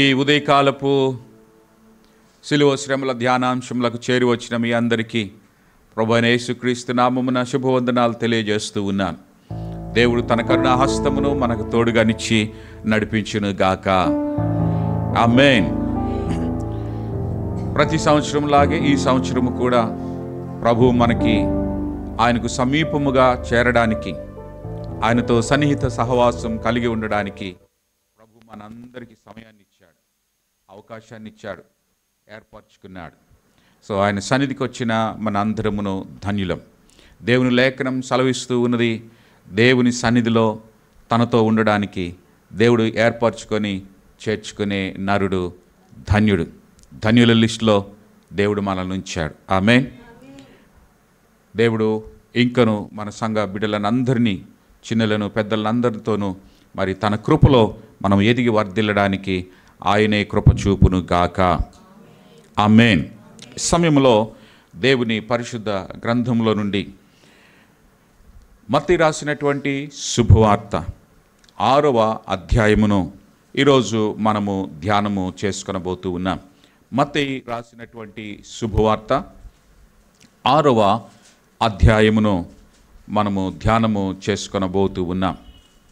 ఈ ఉదయకాలపు శిలువ శ్రమల ధ్యానాంశములకు చేరి వచ్చిన మీ అందరికీ ప్రభువైన యేసుక్రీస్తు నామమున శుభవందనాలు తెలియజేస్తూ ఉన్నాను. దేవుడు తన కరుణాహస్తమును మనకు తోడుగానిచ్చి నడిపించును గాక. ఆమేన్. ప్రతి సంవత్సరం లాగే ఈ సంవత్సరము కూడా ప్రభువు మనకి ఆయనకు సమీపముగా చేరడానికి, ఆయనతో సన్నిహిత సహవాసం కలిగి ఉండడానికి ప్రభు మనందరికీ సమయాన్ని ఇచ్చాడు, అవకాశాన్ని ఇచ్చాడు, ఏర్పరచుకున్నాడు. సో ఆయన సన్నిధికి వచ్చిన మన అందరమును ధన్యులం. దేవుని లేఖనం సెలవిస్తూ ఉన్నది, దేవుని సన్నిధిలో తనతో ఉండడానికి దేవుడు ఏర్పరచుకొని చేర్చుకునే నరుడు ధన్యుడు. ధన్యుల లిస్టులో దేవుడు మనల్ని ఉంచాడు. ఆమేన్. దేవుడు ఇంకను మన సంఘ బిడ్డలనందరినీ, చిన్నలను పెద్దలందరితోనూ మరి తన కృపలో మనం ఎదిగి వర్ధిల్లడానికి ఆయనే కృప చూపును గాక. ఆమేన్. సమయంలో దేవుని పరిశుద్ధ గ్రంథంలో నుండి మత్తయి రాసినటువంటి శుభవార్త 6వ అధ్యాయమును ఈరోజు మనము ధ్యానము చేసుకొనబోతూ ఉన్నాం. మత్తయి రాసినటువంటి శుభవార్త 6వ అధ్యాయమును మనము ధ్యానము చేసుకొనబోతూ ఉన్నాం.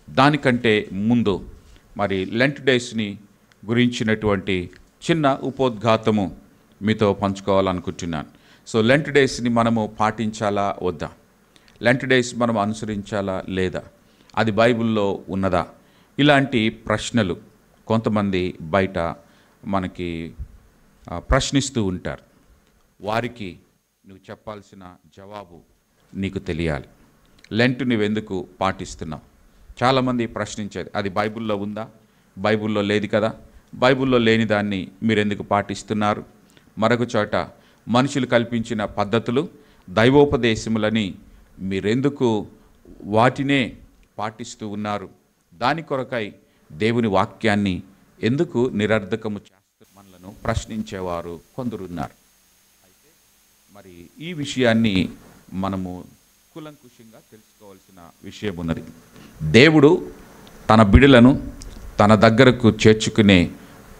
దానికంటే ముందు మరి లెంట్ డేస్ని గురించినటువంటి చిన్న ఉపోద్ఘాతము మీతో పంచుకోవాలనుకుంటున్నాను. సో లెంట్ డేస్ని మనము పాటించాలా వద్దా? లెంట్ డేస్ మనం అనుసరించాలా లేదా? అది బైబిల్లో ఉన్నదా? ఇలాంటి ప్రశ్నలు కొంతమంది బయట మనకి ప్రశ్నిస్తూ ఉంటారు. వారికి నువ్వు చెప్పాల్సిన జవాబు నీకు తెలియాలి. లెంట్ నువ్వెందుకు పాటిస్తున్నావు? చాలామంది ప్రశ్నించేది, అది బైబిల్లో ఉందా? బైబిల్లో లేదు కదా, బైబిల్లో లేని దాన్ని మీరెందుకు పాటిస్తున్నారు? మరొక చోట మనుషులు కల్పించిన పద్ధతులు, దైవోపదేశములని మీరెందుకు వాటినే పాటిస్తూ ఉన్నారు? దాని కొరకై దేవుని వాక్యాన్ని ఎందుకు నిరర్ధకము చేస్తూ మనలను ప్రశ్నించేవారు కొందరున్నారు. అయితే మరి ఈ విషయాన్ని మనము కులంకుషంగా తెలుసుకోవాల్సిన విషయం ఉన్నది. దేవుడు తన బిడ్డలను తన దగ్గరకు చేర్చుకునే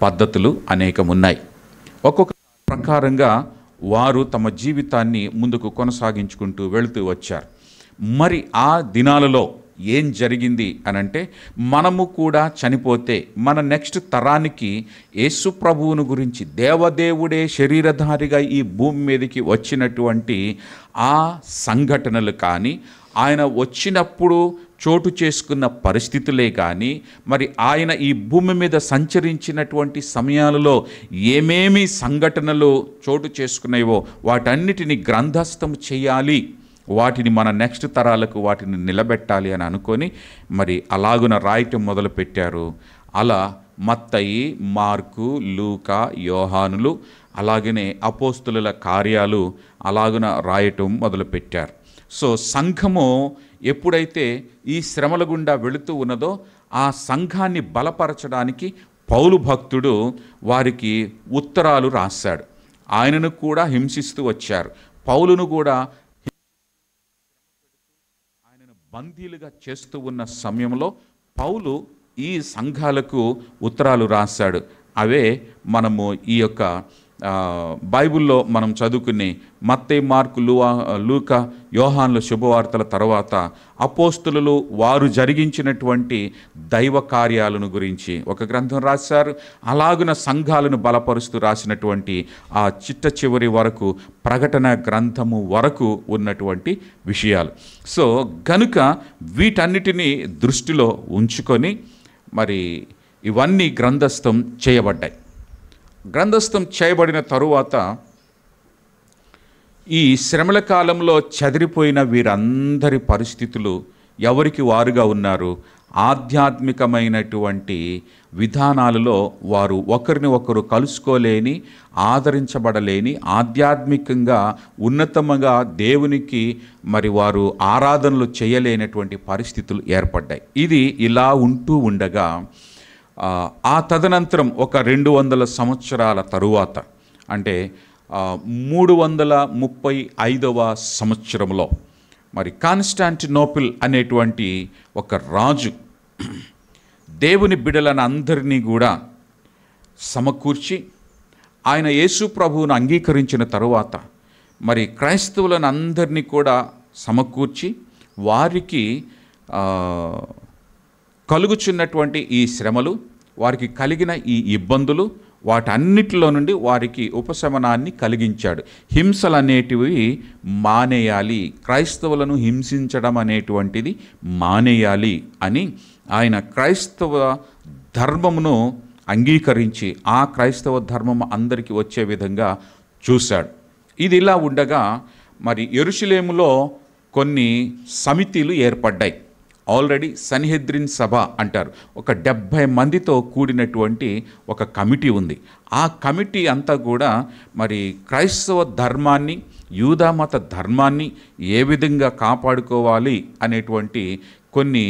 పద్ధతులు అనేకమున్నాయి. ఒక్కొక్క ప్రకారంగా వారు తమ జీవితాన్ని ముందుకు కొనసాగించుకుంటూ వెళుతూ వచ్చారు. మరి ఆ దినాలలో ఏం జరిగింది అనంటే, మనము కూడా చనిపోతే మన నెక్స్ట్ తరానికి యేసు ప్రభువును గురించి, దేవదేవుడే శరీరధారిగా ఈ భూమి మీదకి వచ్చినటువంటి ఆ సంఘటనలు కానీ, ఆయన వచ్చినప్పుడు చోటు చేసుకున్న పరిస్థితులే కానీ, మరి ఆయన ఈ భూమి మీద సంచరించినటువంటి సమయాలలో ఏమేమి సంఘటనలు చోటు చేసుకున్నాయో వాటన్నిటిని గ్రంథస్థం చేయాలి, వాటిని మన నెక్స్ట్ తరాలకు వాటిని నిలబెట్టాలి అని అనుకొని మరి అలాగున రాయటం మొదలుపెట్టారు. అలా మత్తయి, మార్కు, లూకా, యోహానులు, అలాగనే అపోస్తులుల కార్యాలు అలాగున రాయటం మొదలుపెట్టారు. సో సంఘము ఎప్పుడైతే ఈ శ్రమల గుండా వెళుతూ ఉన్నదో ఆ సంఘాన్ని బలపరచడానికి పౌలు భక్తుడు వారికి ఉత్తరాలు రాశాడు. ఆయనను కూడా హింసిస్తూ వచ్చారు. పౌలును కూడా ఆయనను బందీలుగా చేస్తూ ఉన్న సమయంలో పౌలు ఈ సంఘాలకు ఉత్తరాలు రాశాడు. అవే మనము ఈ యొక్క బైబిల్లో మనం చదువుకునే మత్తయి, మార్కు, లూకా, యోహానుల శుభవార్తల తర్వాత అపోస్తులు వారు జరిగించినటువంటి దైవ కార్యాలను గురించి ఒక గ్రంథం రాశారు. అలాగున సంఘాలను బలపరుస్తూ రాసినటువంటి ఆ చిట్ట చివరి వరకు ప్రకటన గ్రంథము వరకు ఉన్నటువంటి విషయాలు. సో గనుక వీటన్నిటినీ దృష్టిలో ఉంచుకొని మరి ఇవన్నీ గ్రంథస్థం చేయబడ్డాయి. గ్రంథస్థం చేయబడిన తరువాత ఈ శ్రమల కాలంలో చెదిరిపోయిన వీరందరి పరిస్థితులు ఎవరికి వారుగా ఉన్నారు. ఆధ్యాత్మికమైనటువంటి విధానాలలో వారు ఒకరిని ఒకరు కలుసుకోలేని, ఆదరించబడలేని, ఆధ్యాత్మికంగా ఉన్నతముగా దేవునికి మరి వారు ఆరాధనలు చేయలేనటువంటి పరిస్థితులు ఏర్పడ్డాయి. ఇది ఇలా ఉంటూ ఉండగా ఆ తదనంతరం ఒక 200 సంవత్సరాల తరువాత, అంటే 335వ సంవత్సరంలో మరి కాన్స్టాంటినోపిల్ అనేటువంటి ఒక రాజు దేవుని బిడ్డలను అందరినీ కూడా సమకూర్చి ఆయన యేసు ప్రభువును అంగీకరించిన తరువాత మరి క్రైస్తవులను అందరినీ కూడా సమకూర్చి వారికి కలుగుచున్నటువంటి ఈ శ్రమలు, వారికి కలిగిన ఈ ఇబ్బందులు, వాటన్నిటిలో నుండి వారికి ఉపశమనాన్ని కలిగించాడు. హింసలు అనేటివి మానేయాలి, క్రైస్తవులను హింసించడం అనేటువంటిది మానేయాలి అని ఆయన క్రైస్తవ ధర్మమును అంగీకరించి ఆ క్రైస్తవ ధర్మం అందరికీ వచ్చే విధంగా చూశాడు. ఇది ఇలా ఉండగా మరి యెరూషలేములో కొన్ని సమితిలు ఏర్పడ్డాయి. ఆల్రెడీ సన్హెద్రిన్ సభ అంటారు. ఒక 70 మందితో కూడినటువంటి ఒక కమిటీ ఉంది. ఆ కమిటీ అంతా కూడా మరి క్రైస్తవ ధర్మాన్ని, యూదామత ధర్మాన్ని ఏ విధంగా కాపాడుకోవాలి అనేటువంటి కొన్ని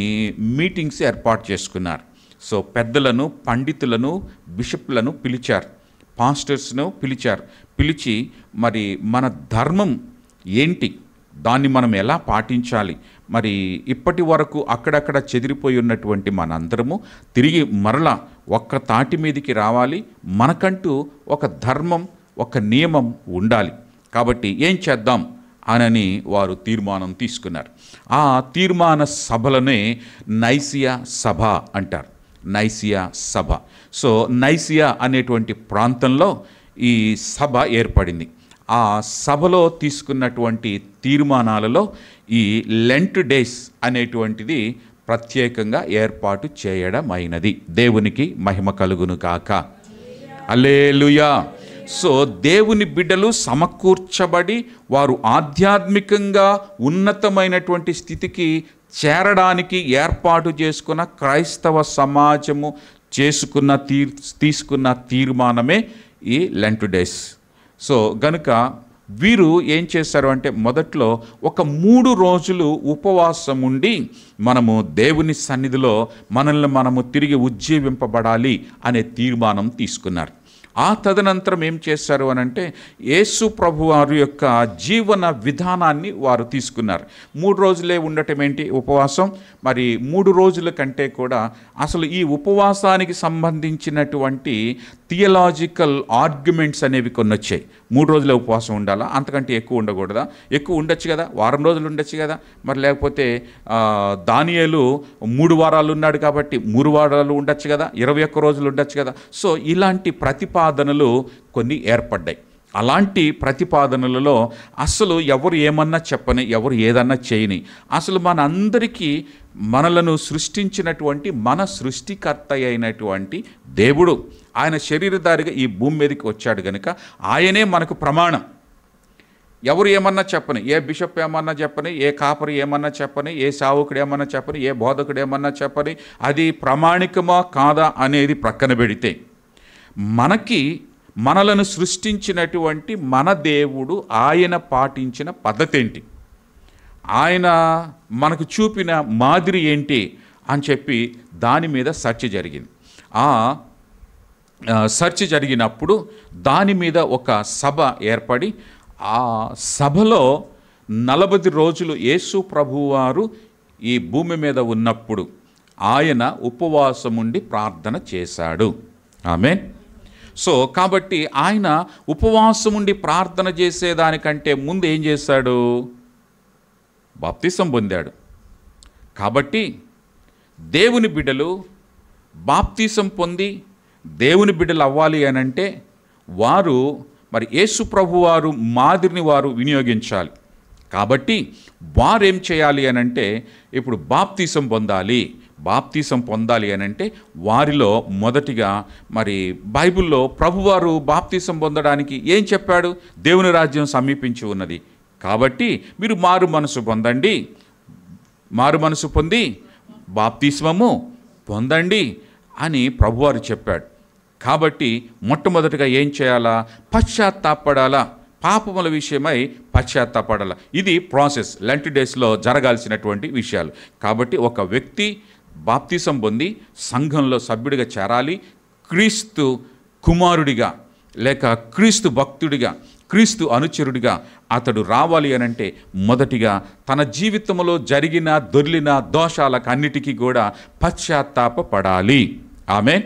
మీటింగ్స్ ఏర్పాటు చేసుకున్నారు. సో పెద్దలను, పండితులను, బిషప్లను పిలిచారు, పాస్టర్స్ను పిలిచారు. పిలిచి మరి మన ధర్మం ఏంటి, దాన్ని మనం ఎలా పాటించాలి, మరి ఇప్పటి వరకు అక్కడక్కడ చెదిరిపోయి ఉన్నటువంటి మనందరము తిరిగి మరలా ఒక్క తాటి మీదకి రావాలి, మనకంటూ ఒక ధర్మం, ఒక నియమం ఉండాలి. కాబట్టి ఏం చేద్దాం అనని వారు తీర్మానం తీసుకున్నారు. ఆ తీర్మాన సభలనే నైసియా సభ అంటారు. నైసియా సభ. సో నైసియా అనేటువంటి ప్రాంతంలో ఈ సభ ఏర్పడింది. ఆ సభలో తీసుకున్నటువంటి తీర్మానాలలో ఈ లెంట్ డేస్ అనేటువంటిది ప్రత్యేకంగా ఏర్పాటు చేయడమైనది. దేవునికి మహిమ కలుగును కాక. హల్లెలూయా. సో దేవుని బిడ్డలు సమకూర్చబడి వారు ఆధ్యాత్మికంగా ఉన్నతమైనటువంటి స్థితికి చేరడానికి ఏర్పాటు చేసుకున్న క్రైస్తవ సమాజము తీసుకున్న తీర్మానమే ఈ లెంట్ డేస్. సో గనుక వీరు ఏం చేశారు అంటే మొదట్లో ఒక 3 రోజులు ఉపవాసం ఉండి మనము దేవుని సన్నిధిలో మనల్ని మనము తిరిగి ఉజ్జీవింపబడాలి అనే తీర్మానం తీసుకున్నారు. ఆ తదనంతరం ఏం చేశారు అనంటే యేసు ప్రభు వారి యొక్క జీవన విధానాన్ని వారు తీసుకున్నారు. 3 రోజులే ఉండటం ఏంటి ఉపవాసం, మరి 3 రోజుల కంటే కూడా అసలు ఈ ఉపవాసానికి సంబంధించినటువంటి థియలాజికల్ ఆర్గ్యుమెంట్స్ అనేవి కొన్ని వచ్చాయి. 3 రోజులే ఉపవాసం ఉండాలా, అంతకంటే ఎక్కువ ఉండకూడదా, ఎక్కువ ఉండొచ్చు కదా, వారం రోజులు ఉండొచ్చు కదా, మరి లేకపోతే దానియేలు 3 వారాలు ఉన్నాడు కాబట్టి 3 వారాలు ఉండొచ్చు కదా, 21 రోజులు ఉండొచ్చు కదా. సో ఇలాంటి ప్రతిపాదనలు కొన్ని ఏర్పడ్డాయి. అలాంటి ప్రతిపాదనలలో అసలు ఎవరు ఏమన్నా చెప్పని, ఎవరు ఏదన్నా చేయని, అసలు మనందరికీ మనలను సృష్టించినటువంటి మన సృష్టికర్త అయినటువంటి దేవుడు ఆయన శరీరధారిగా ఈ భూమి మీదకి వచ్చాడు కనుక ఆయనే మనకు ప్రమాణం. ఎవరు ఏమన్నా చెప్పని, ఏ బిషప్ ఏమన్నా చెప్పని, ఏ కాపరి ఏమన్నా చెప్పని, ఏ సావుకుడు ఏమన్నా చెప్పని, ఏ బోధకుడు ఏమన్నా చెప్పని, అది ప్రామాణికమా కాదా అనేది ప్రక్కన పెడితే మనలను సృష్టించినటువంటి మన దేవుడు ఆయన పాటించిన పద్ధతి ఏంటి, ఆయన మనకు చూపిన మాదిరి ఏంటి అని చెప్పి దాని మీద సెర్చ్ జరిగింది. ఆ సెర్చ్ జరిగినప్పుడు దాని మీద ఒక సభ ఏర్పడి ఆ సభలో 40 రోజులు యేసు ప్రభువారు ఈ భూమి మీద ఉన్నప్పుడు ఆయన ఉపవాసం ఉండి ప్రార్థన చేశాడు. ఆమేన్. సో కాబట్టి ఆయన ఉపవాసం ఉండి ప్రార్థన చేసేదానికంటే ముందు ఏం చేశాడు, బాప్తిసం పొందాడు. కాబట్టి దేవుని బిడ్డలు బాప్తిసం పొంది దేవుని బిడ్డలు అవ్వాలి అనంటే వారు మరి యేసు ప్రభువారు మాదిరిని వారు వినియోగించాలి. కాబట్టి వారేం చేయాలి అనంటే ఇప్పుడు బాప్తిసం పొందాలి అనంటే వారిలో మొదటిగా మరి బైబిల్లో ప్రభువారు బాప్తిసం పొందడానికి ఏం చెప్పాడు, దేవుని రాజ్యం సమీపించి ఉన్నది కాబట్టి మీరు మారు మనసు పొంది బాప్తిస్మము పొందండి అని ప్రభువారు చెప్పాడు. కాబట్టి మొట్టమొదటిగా ఏం చేయాలా, పశ్చాత్తాపడాలా, పాపముల విషయమై పశ్చాత్తాపడాలా. ఇది ప్రాసెస్, లెంట్ డేస్లో జరగాల్సినటువంటి విషయాలు. కాబట్టి ఒక వ్యక్తి బాప్తిసం పొంది సంఘంలో సభ్యుడిగా చేరాలి, క్రీస్తు కుమారుడిగా లేక క్రీస్తు భక్తుడిగా, క్రీస్తు అనుచరుడిగా అతడు రావాలి అనంటే మొదటిగా తన జీవితంలో దొర్లిన దోషాలకు అన్నిటికీ కూడా పశ్చాత్తాపడాలి. ఆమేన్.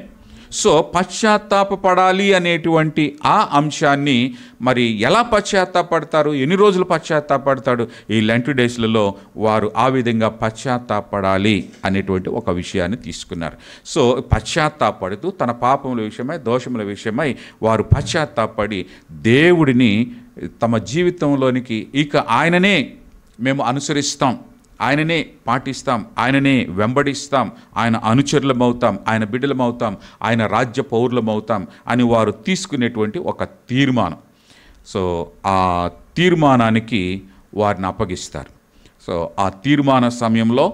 సో పశ్చాత్తాపపడాలి అనేటువంటి ఆ అంశాన్ని మరి ఎలా పశ్చాత్తాపడతారు, ఎన్ని రోజులు పశ్చాత్తాపడతాడు, ఈ లెంట్ డేస్లలో వారు ఆ విధంగా పశ్చాత్తాపడాలి అనేటువంటి ఒక విషయాన్ని తీసుకున్నారు. సో పశ్చాత్తాపడుతూ తన పాపముల విషయమై, దోషముల విషయమై వారు పశ్చాత్తాపడి దేవుడిని తమ జీవితంలోనికి ఇక ఆయననే మేము అనుసరిస్తాం, ఆయననే పాటిస్తాం, ఆయననే వెంబడిస్తాం, ఆయన అనుచరులమవుతాం, ఆయన బిడ్డలమవుతాం, ఆయన రాజ్య పౌరులమవుతాం అని వారు తీసుకునేటువంటి ఒక తీర్మానం. సో ఆ తీర్మానానికి వారిని అప్పగిస్తారు. సో ఆ తీర్మాన సమయంలో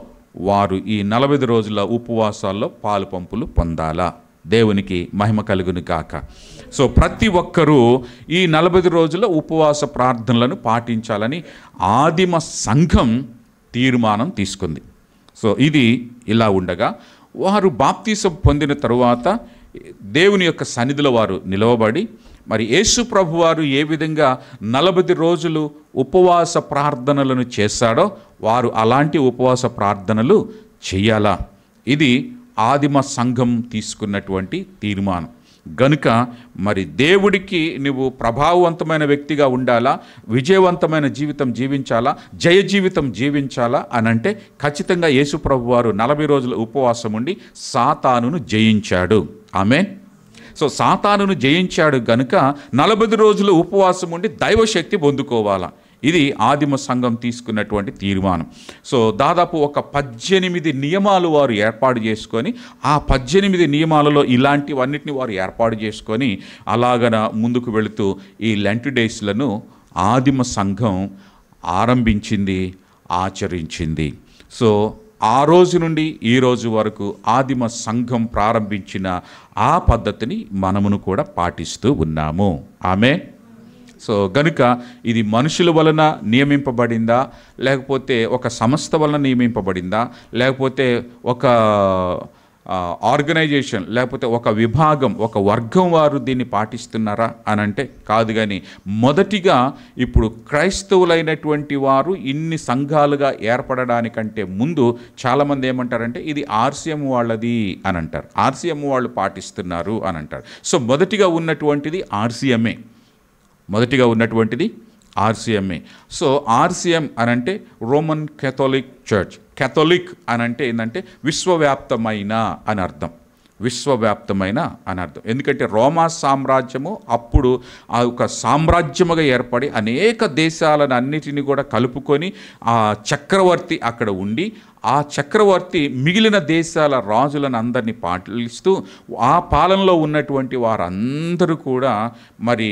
వారు ఈ 40 రోజుల ఉపవాసాల్లో పాలు పంపులు పొందాలా. దేవునికి మహిమ కలుగును గాక. సో ప్రతి ఒక్కరూ ఈ 40 రోజుల ఉపవాస ప్రార్థనలను పాటించాలని ఆదిమ సంఘం తీర్మానం తీసుకుంది. సో ఇది ఇలా ఉండగా వారు బాప్తీసం పొందిన తరువాత దేవుని యొక్క సన్నిధిలో వారు నిలవబడి మరి యేసు ప్రభు వారు ఏ విధంగా 40 రోజులు ఉపవాస ప్రార్థనలను చేశాడో వారు అలాంటి ఉపవాస ప్రార్థనలు చేయాలా. ఇది ఆదిమ సంఘం తీసుకున్నటువంటి తీర్మానం. గనుక మరి దేవుడికి నువ్వు ప్రభావవంతమైన వ్యక్తిగా ఉండాలా, విజయవంతమైన జీవితం జీవించాలా, జయ జీవితం జీవించాలా అనంటే ఖచ్చితంగా యేసు ప్రభు వారు 40 రోజుల ఉపవాసం ఉండి సాతానును జయించాడు. ఆమేన్. సో సాతానును జయించాడు గనుక 40 రోజులు ఉపవాసం ఉండి దైవశక్తి పొందుకోవాలా. ఇది ఆదిమ సంఘం తీసుకున్నటువంటి తీర్మానం. సో దాదాపు ఒక 18 నియమాలు వారు ఏర్పాటు చేసుకొని ఆ 18 నియమాలలో ఇలాంటివన్నిటిని వారు ఏర్పాటు చేసుకొని అలాగన ముందుకు వెళుతూ ఈ లెంట్ డేస్లను ఆదిమ సంఘం ఆరంభించింది, ఆచరించింది. సో ఆ రోజు నుండి ఈ రోజు వరకు ఆదిమ సంఘం ప్రారంభించిన ఆ పద్ధతిని మనమును కూడా పాటిస్తూ ఉన్నాము. ఆమేన్. సో గనుక ఇది మనుషుల వలన నియమింపబడిందా, లేకపోతే ఒక సంస్థ వలన నియమింపబడిందా, లేకపోతే ఒక ఆర్గనైజేషన్, లేకపోతే ఒక విభాగం, ఒక వర్గం వారు దీన్ని పాటిస్తున్నారా అని అంటే కాదు. కానీ మొదటిగా ఇప్పుడు క్రైస్తవులైనటువంటి వారు ఇన్ని సంఘాలుగా ఏర్పడడానికంటే ముందు చాలామంది ఏమంటారంటే ఇది ఆర్సీఎం వాళ్ళది అని అంటారు, ఆర్సీఎం వాళ్ళు పాటిస్తున్నారు అని అంటారు. సో మొదటిగా ఉన్నటువంటిది ఆర్సీఎంఏ, మొదటిగా ఉన్నటువంటిది ఆర్సీఎంఏ. సో ఆర్సీఎం అనంటే రోమన్ కేథోలిక్ చర్చ్. కేథోలిక్ అనంటే ఏంటంటే విశ్వవ్యాప్తమైన అని అర్థం, విశ్వవ్యాప్తమైన అని అర్థం. ఎందుకంటే రోమా సామ్రాజ్యము అప్పుడు ఆ ఒక సామ్రాజ్యముగా ఏర్పడి అనేక దేశాలను అన్నిటిని కూడా కలుపుకొని ఆ చక్రవర్తి అక్కడ ఉండి ఆ చక్రవర్తి మిగిలిన దేశాల రాజులను అందరినీ పాలిస్తూ ఆ పాలనలో ఉన్నటువంటి వారందరూ కూడా మరి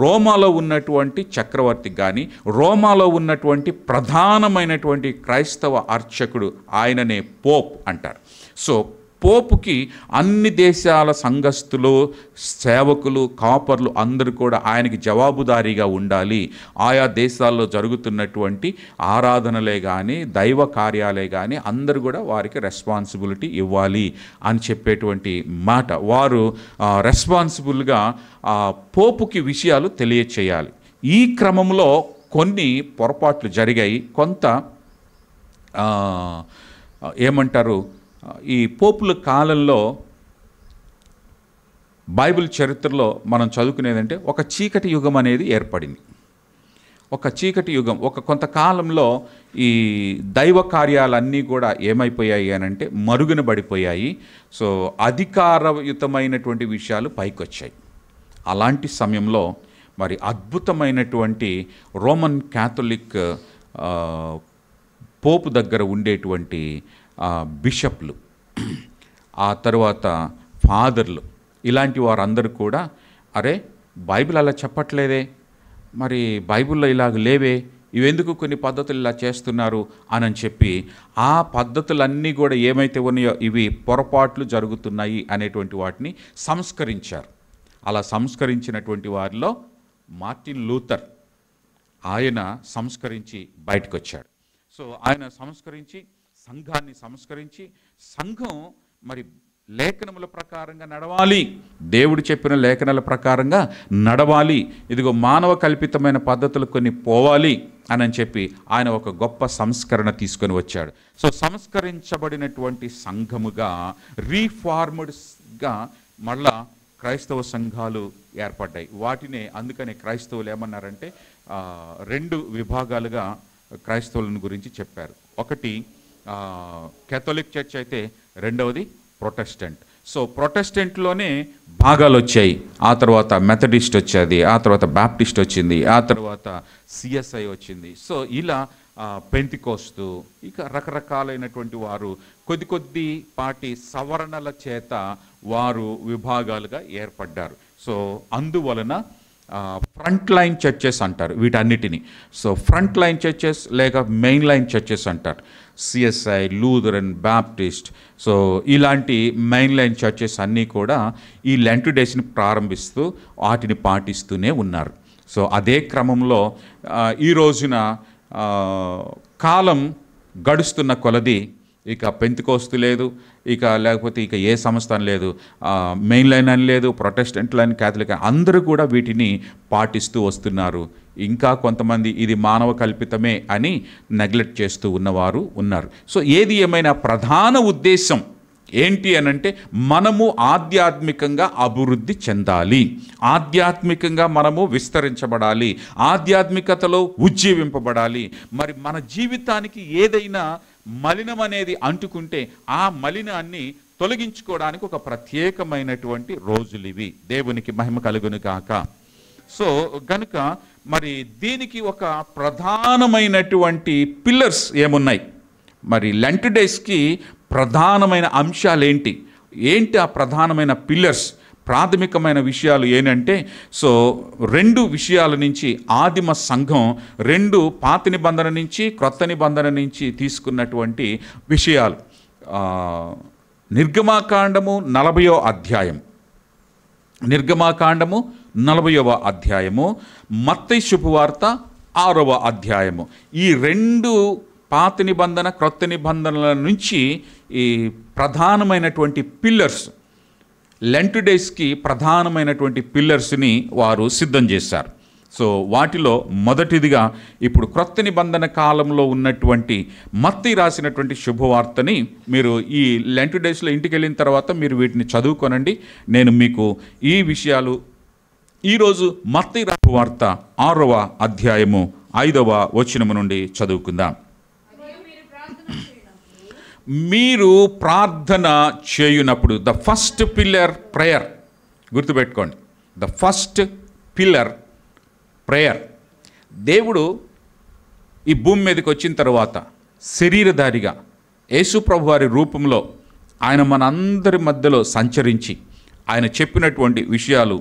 రోమాలో ఉన్నటువంటి చక్రవర్తికి కానీ రోమాలో ఉన్నటువంటి ప్రధానమైనటువంటి క్రైస్తవ అర్చకుడు ఆయననే పోప్ అంటారు. సో పోపుకి అన్ని దేశాల సంఘస్థులు, సేవకులు, కాపర్లు అందరూ కూడా ఆయనకి జవాబుదారీగా ఉండాలి. ఆయా దేశాల్లో జరుగుతున్నటువంటి ఆరాధనలే కానీ దైవ కార్యాలే కానీ అందరూ కూడా వారికి రెస్పాన్సిబిలిటీ ఇవ్వాలి అని చెప్పేటువంటి మాట. వారు రెస్పాన్సిబుల్గా పోపుకి విషయాలు తెలియచేయాలి. ఈ క్రమంలో కొన్ని పొరపాట్లు జరిగాయి. కొంత ఏమంటారు, ఈ పోపుల కాలంలో బైబిల్ చరిత్రలో మనం చదువుకునేదంటే ఒక చీకటి యుగం అనేది ఏర్పడింది. ఒక చీకటి యుగం, ఒక కొంతకాలంలో ఈ దైవ కార్యాలన్నీ కూడా ఏమైపోయాయి అని అంటే మరుగున పడిపోయాయి. సో అధికారయుతమైనటువంటి విషయాలు పైకొచ్చాయి. అలాంటి సమయంలో మరి అద్భుతమైనటువంటి రోమన్ క్యాథలిక్ పోపు దగ్గర ఉండేటువంటి బిషప్లు, ఆ తర్వాత ఫాదర్లు, ఇలాంటి వారందరూ కూడా అరే బైబిల్ అలా చెప్పట్లేదే, మరి బైబిల్లో ఇలాగ లేవే, ఇవెందుకు కొన్ని పద్ధతులు ఇలా చేస్తున్నారు అని చెప్పి ఆ పద్ధతులన్నీ కూడా ఏమైతే ఉన్నాయో ఇవి పొరపాట్లు జరుగుతున్నాయి అనేటువంటి వాటిని సంస్కరించారు. అలా సంస్కరించినటువంటి వారిలో మార్టిన్ లూథర్, ఆయన సంస్కరించి బయటకు వచ్చాడు. సో ఆయన సంస్కరించి సంఘాన్ని సంస్కరించి సంఘం మరి లేఖనముల ప్రకారంగా నడవాలి, దేవుడు చెప్పిన లేఖనాల ప్రకారంగా నడవాలి, ఇదిగో మానవ కల్పితమైన పద్ధతులు కొన్ని పోవాలి అని చెప్పి ఆయన ఒక గొప్ప సంస్కరణ తీసుకొని వచ్చాడు. సో సంస్కరించబడినటువంటి సంఘముగా రీఫార్మ్డ్గా మళ్ళా క్రైస్తవ సంఘాలు ఏర్పడ్డాయి. వాటినే అందుకనే క్రైస్తవులు ఏమన్నారంటే 2 విభాగాలుగా క్రైస్తవులను గురించి చెప్పారు. ఒకటి కేథలిక్ చర్చ్ అయితే, రెండవది ప్రొటెస్టెంట్. సో ప్రొటెస్టెంట్లోనే భాగాలు వచ్చాయి. ఆ తర్వాత మెథడిస్ట్ వచ్చేది, ఆ తర్వాత బాప్టిస్ట్ వచ్చింది, ఆ తర్వాత సిఎస్ఐ వచ్చింది. సో ఇలా పెంతికోస్తు, ఇక రకరకాలైనటువంటి వారు కొద్ది పాటి సవరణల చేత వారు విభాగాలుగా ఏర్పడ్డారు. సో అందువలన ఫ్రంట్ లైన్ చర్చెస్ అంటారు వీటన్నిటిని. సో ఫ్రంట్ లైన్ చర్చెస్ లేక మెయిన్ లైన్ చర్చెస్ అంటారు. సిఎస్ఐ, లూథరన్, బాప్టిస్ట్, సో ఇలాంటి మెయిన్ లైన్ చర్చెస్ అన్నీ కూడా ఈ లెంట్ డేస్ని ప్రారంభిస్తూ వాటిని పాటిస్తూనే ఉన్నారు. సో అదే క్రమంలో ఈ రోజున కాలం గడుస్తున్న కొలది ఇక పెంతికోస్తు లేదు, ఇక లేకపోతే ఇక ఏ సంస్థ లేదు, మెయిన్ లైన్ అని లేదు, ప్రొటెస్టెంట్ లైన్, క్యాథలిక్, అందరూ కూడా వీటిని పాటిస్తూ వస్తున్నారు. ఇంకా కొంతమంది ఇది మానవ కల్పితమే అని నెగ్లెక్ట్ చేస్తూ ఉన్నవారు ఉన్నారు. సో ఏది ఏమైనా ప్రధాన ఉద్దేశం ఏంటి అనంటే మనము ఆధ్యాత్మికంగా అభివృద్ధి చెందాలి, ఆధ్యాత్మికంగా మనము విస్తరించబడాలి, ఆధ్యాత్మికతలో ఉజ్జీవింపబడాలి. మరి మన జీవితానికి ఏదైనా మలినం అనేది అంటుకుంటే ఆ మలినాన్ని తొలగించుకోవడానికి ఒక ప్రత్యేకమైనటువంటి రోజులు ఇవి. దేవునికి మహిమ కలుగును గాక. సో గనుక మరి దీనికి ఒక ప్రధానమైనటువంటి పిల్లర్స్ ఏమున్నాయి, మరి లెంట్ డేస్కి ప్రధానమైన అంశాలు ఏంటి ఆ ప్రధానమైన పిల్లర్స్, ప్రాథమికమైన విషయాలు ఏంటంటే, సో 2 విషయాల నుంచి ఆదిమ సంఘం 2 పాత నిబంధన నుంచి క్రొత్త నిబంధన నుంచి తీసుకున్నటువంటి విషయాలు. నిర్గమాకాండము 40వ అధ్యాయం, నిర్గమాకాండము 40వ అధ్యాయము, మత్తయి శుభవార్త 6వ అధ్యాయము. ఈ 2 పాత నిబంధన క్రొత్త నిబంధనల నుంచి ఈ ప్రధానమైనటువంటి పిల్లర్స్, లెంట్ డేస్కి ప్రధానమైనటువంటి పిల్లర్స్ని వారు సిద్ధం చేశారు. సో వాటిలో మొదటిదిగా ఇప్పుడు క్రొత్త నిబంధన కాలంలో ఉన్నటువంటి మత్తయి రాసినటువంటి శుభవార్తని మీరు ఈ లెంట్ డేస్లో ఇంటికి వెళ్ళిన తర్వాత మీరు వీటిని చదువుకోనండి. నేను మీకు ఈ విషయాలు ఈరోజు మత్తయి రాసిన వార్త 6వ అధ్యాయము 5వ వచనము నుండి చదువుకుందాం. మీరు ప్రార్థన చేయునప్పుడు, ద ఫస్ట్ పిల్లర్ ప్రేయర్, గుర్తుపెట్టుకోండి, ద ఫస్ట్ పిల్లర్ ప్రేయర్. దేవుడు ఈ భూమి మీదకి వచ్చిన తర్వాత శరీరధారిగా యేసు ప్రభు వారి రూపంలో ఆయన మనందరి మధ్యలో సంచరించి ఆయన చెప్పినటువంటి విషయాలు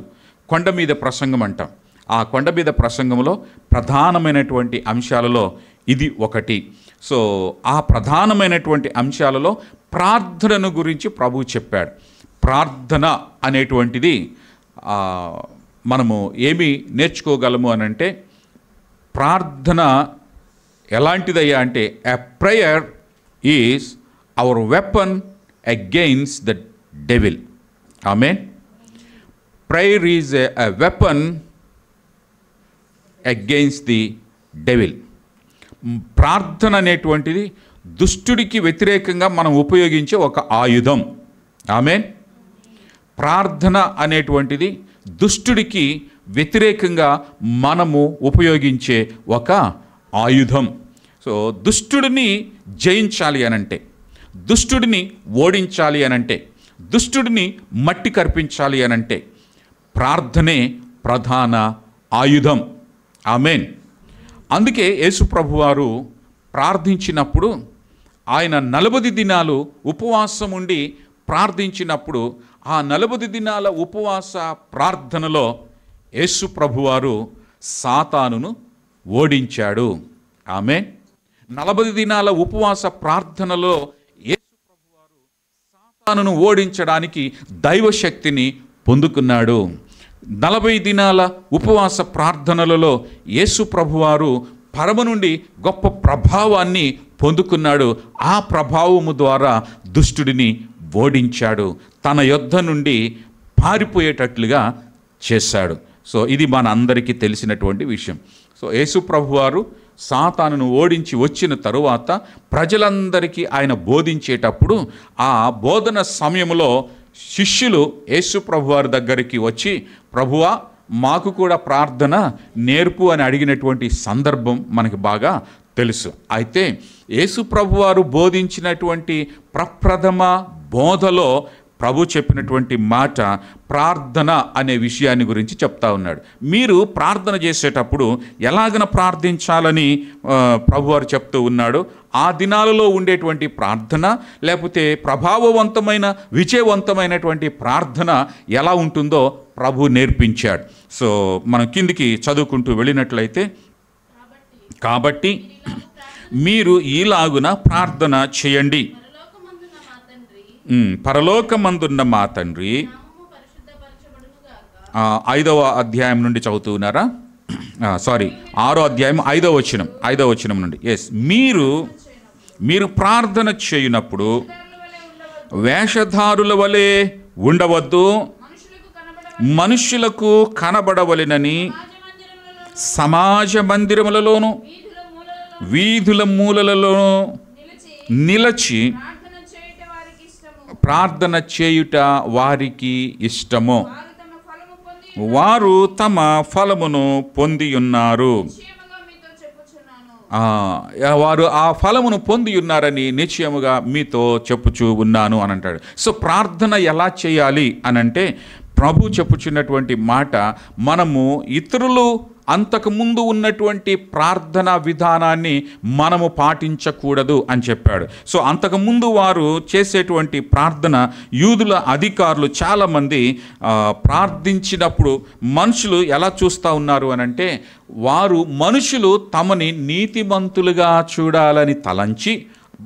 కొండ మీద ప్రసంగం అంటాం. ఆ కొండ మీద ప్రసంగంలో ప్రధానమైనటువంటి అంశాలలో ఇది ఒకటి. సో ఆ ప్రధానమైనటువంటి అంశాలలో ప్రార్థనను గురించి ప్రభువు చెప్పాడు. ప్రార్థన అనేటువంటిది మనము ఏమి నేర్చుకోగలము అనంటే, ప్రార్థన ఎలాంటిదయ్యా అంటే, a prayer is our weapon against the devil. Amen. Prayer is a weapon against the devil. ప్రార్థన అనేటువంటిది దుష్టుడికి వ్యతిరేకంగా మనం ఉపయోగించే ఒక ఆయుధం. ఆమేన్. ప్రార్థన అనేటువంటిది దుష్టుడికి వ్యతిరేకంగా మనము ఉపయోగించే ఒక ఆయుధం. సో దుష్టుడిని జయించాలి అనంటే, దుష్టుడిని ఓడించాలి అనంటే, దుష్టుడిని మట్టి కర్పించాలి అనంటే ప్రార్థనే ప్రధాన ఆయుధం. ఆమేన్. అందుకే యేసు ప్రభువారు ప్రార్థించినప్పుడు, ఆయన 40 దినాలు ఉపవాసం ఉండి ప్రార్థించినప్పుడు, ఆ 40 దినాల ఉపవాస ప్రార్థనలో యేసు ప్రభువారు సాతానును ఓడించాడు. ఆమేన్. 40 దినాల ఉపవాస ప్రార్థనలో యేసు ప్రభువారు సాతానును ఓడించడానికి దైవశక్తిని పొందుకున్నాడు. 40 దినాల ఉపవాస ప్రార్థనలలో యేసు ప్రభువారు పరమ నుండి గొప్ప ప్రభావాన్ని పొందుకున్నాడు. ఆ ప్రభావము ద్వారా దుష్టుడిని ఓడించాడు, తన యొద్ద నుండి పారిపోయేటట్లుగా చేశాడు. సో ఇది మన అందరికీ తెలిసినటువంటి విషయం. సో యేసు ప్రభువారు సాతానును ఓడించి వచ్చిన తరువాత ప్రజలందరికీ ఆయన బోధించేటప్పుడు ఆ బోధన సమయంలో శిష్యులు యేసు ప్రభువారి దగ్గరికి వచ్చి, ప్రభువా మాకు కూడా ప్రార్థన నేర్పు అని అడిగినటువంటి సందర్భం మనకి బాగా తెలుసు. అయితే యేసు ప్రభువారు బోధించినటువంటి ప్రప్రథమ బోధలో ప్రభు చెప్పినటువంటి మాట ప్రార్థన అనే విషయాన్ని గురించి చెప్తా ఉన్నాడు. మీరు ప్రార్థన చేసేటప్పుడు ఎలాగన ప్రార్థించాలని ప్రభువారు చెప్తూ ఉన్నాడు. ఆ దినాలలో ఉండేటువంటి ప్రార్థన, లేకపోతే ప్రభావవంతమైన విజయవంతమైనటువంటి ప్రార్థన ఎలా ఉంటుందో ప్రభు నేర్పించాడు. సో మనం కిందికి చదువుకుంటూ వెళ్ళినట్లయితే, కాబట్టి మీరు ఈలాగున ప్రార్థన చేయండి. పరలోకమందున్న మా తండ్రి, 5వ అధ్యాయం నుండి చదువుతున్నారా? 6వ అధ్యాయం 5వ వచనం నుండి. మీరు ప్రార్థన చేయునప్పుడు వేషధారుల వలె ఉండవద్దు, మనుషులకు కనబడవలెనని సమాజ మందిరములలోను వీధుల మూలలలోను నిలచి ప్రార్థన చేయుట వారికి ఇష్టము, వారు తమ ఫలమును పొంది ఉన్నారు. వారు ఆ ఫలమును పొంది ఉన్నారని నిశ్చయముగా మీతో చెప్పుచూ ఉన్నాను అని అంటాడు. సో ప్రార్థన ఎలా చేయాలి అని అంటే, ప్రభు చెప్పుచున్నటువంటి మాట, మనము ఇతరులు అంతకుముందు ఉన్నటువంటి ప్రార్థనా విధానాన్ని మనము పాటించకూడదు అని చెప్పాడు. సో అంతకుముందు వారు చేసేటువంటి ప్రార్థన, యూదుల అధికారులు చాలామంది ప్రార్థించినప్పుడు మనుషులు ఎలా చూస్తూ ఉన్నారు అని అంటే, వారు మనుషులు తమని నీతిమంతులుగా చూడాలని తలంచి,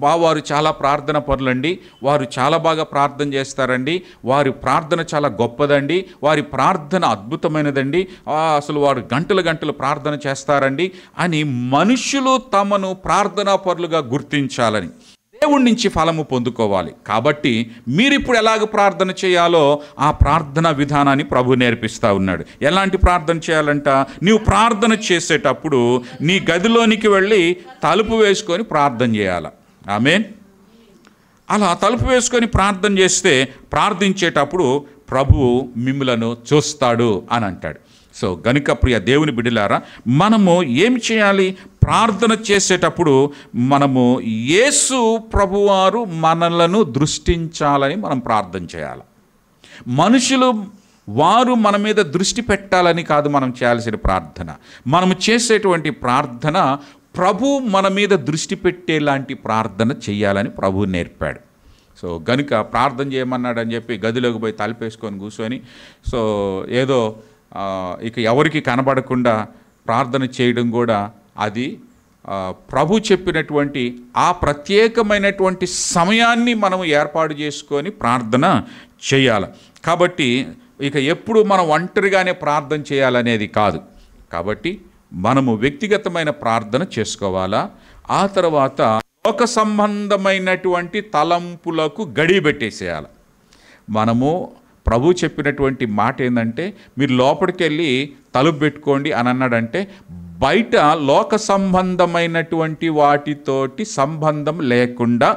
వారు చాలా ప్రార్థన పరులండి, వారు చాలా బాగా ప్రార్థన చేస్తారండి, వారి ప్రార్థన చాలా గొప్పదండి, వారి ప్రార్థన అద్భుతమైనదండి, అసలు వారు గంటలు గంటలు ప్రార్థన చేస్తారండి అని మనుషులు తమను ప్రార్థనా పరులుగా గుర్తించాలని, దేవుడి నుంచి ఫలము పొందుకోవాలి. కాబట్టి మీరిప్పుడు ఎలాగ ప్రార్థన చేయాలో ఆ ప్రార్థనా విధానాన్ని ప్రభు నేర్పిస్తూ ఉన్నాడు. ఎలాంటి ప్రార్థన చేయాలంట? నీవు ప్రార్థన చేసేటప్పుడు నీ గదిలోనికి వెళ్ళి తలుపు వేసుకొని ప్రార్థన చేయాలి. ఆమేన్. అలా తలుపు వేసుకొని ప్రార్థన చేస్తే, ప్రార్థించేటప్పుడు ప్రభువు మిమ్ములను చూస్తాడు అని అంటాడు. సో గనుక ప్రియ దేవుని బిడ్డలారా, మనము ఏమి చేయాలి? ప్రార్థన చేసేటప్పుడు మనము యేసు ప్రభువారు మనలను దృష్టించాలని మనం ప్రార్థన చేయాలి. మనుషులు వారు మన మీద దృష్టి పెట్టాలని కాదు మనం చేయాల్సిన ప్రార్థన. మనము చేసేటువంటి ప్రార్థన ప్రభు మన మీద దృష్టి పెట్టేలాంటి ప్రార్థన చెయ్యాలని ప్రభు నేర్పాడు. సో గనుక ప్రార్థన చేయమన్నాడని చెప్పి గదిలోకి పోయి తలుపేసుకొని కూర్చొని, సో ఏదో ఇక ఎవరికి కనబడకుండా ప్రార్థన చేయడం కూడా అది ప్రభు చెప్పినటువంటి ఆ ప్రత్యేకమైనటువంటి సమయాన్ని మనం ఏర్పాటు చేసుకొని ప్రార్థన చేయాలి. కాబట్టి ఇక ఎప్పుడు మనం ఒంటరిగానే ప్రార్థన చేయాలనేది కాదు. కాబట్టి మనము వ్యక్తిగతమైన ప్రార్థన చేసుకోవాలా. ఆ తర్వాత లోక సంబంధమైనటువంటి తలంపులకు గడి పెట్టేసేయాలి. మనము ప్రభు చెప్పినటువంటి మాట ఏంటంటే, మీరు లోపలికి వెళ్ళి తలుపు పెట్టుకోండి అని అన్నాడంటే, బయట లోక సంబంధమైనటువంటి వాటితోటి సంబంధం లేకుండా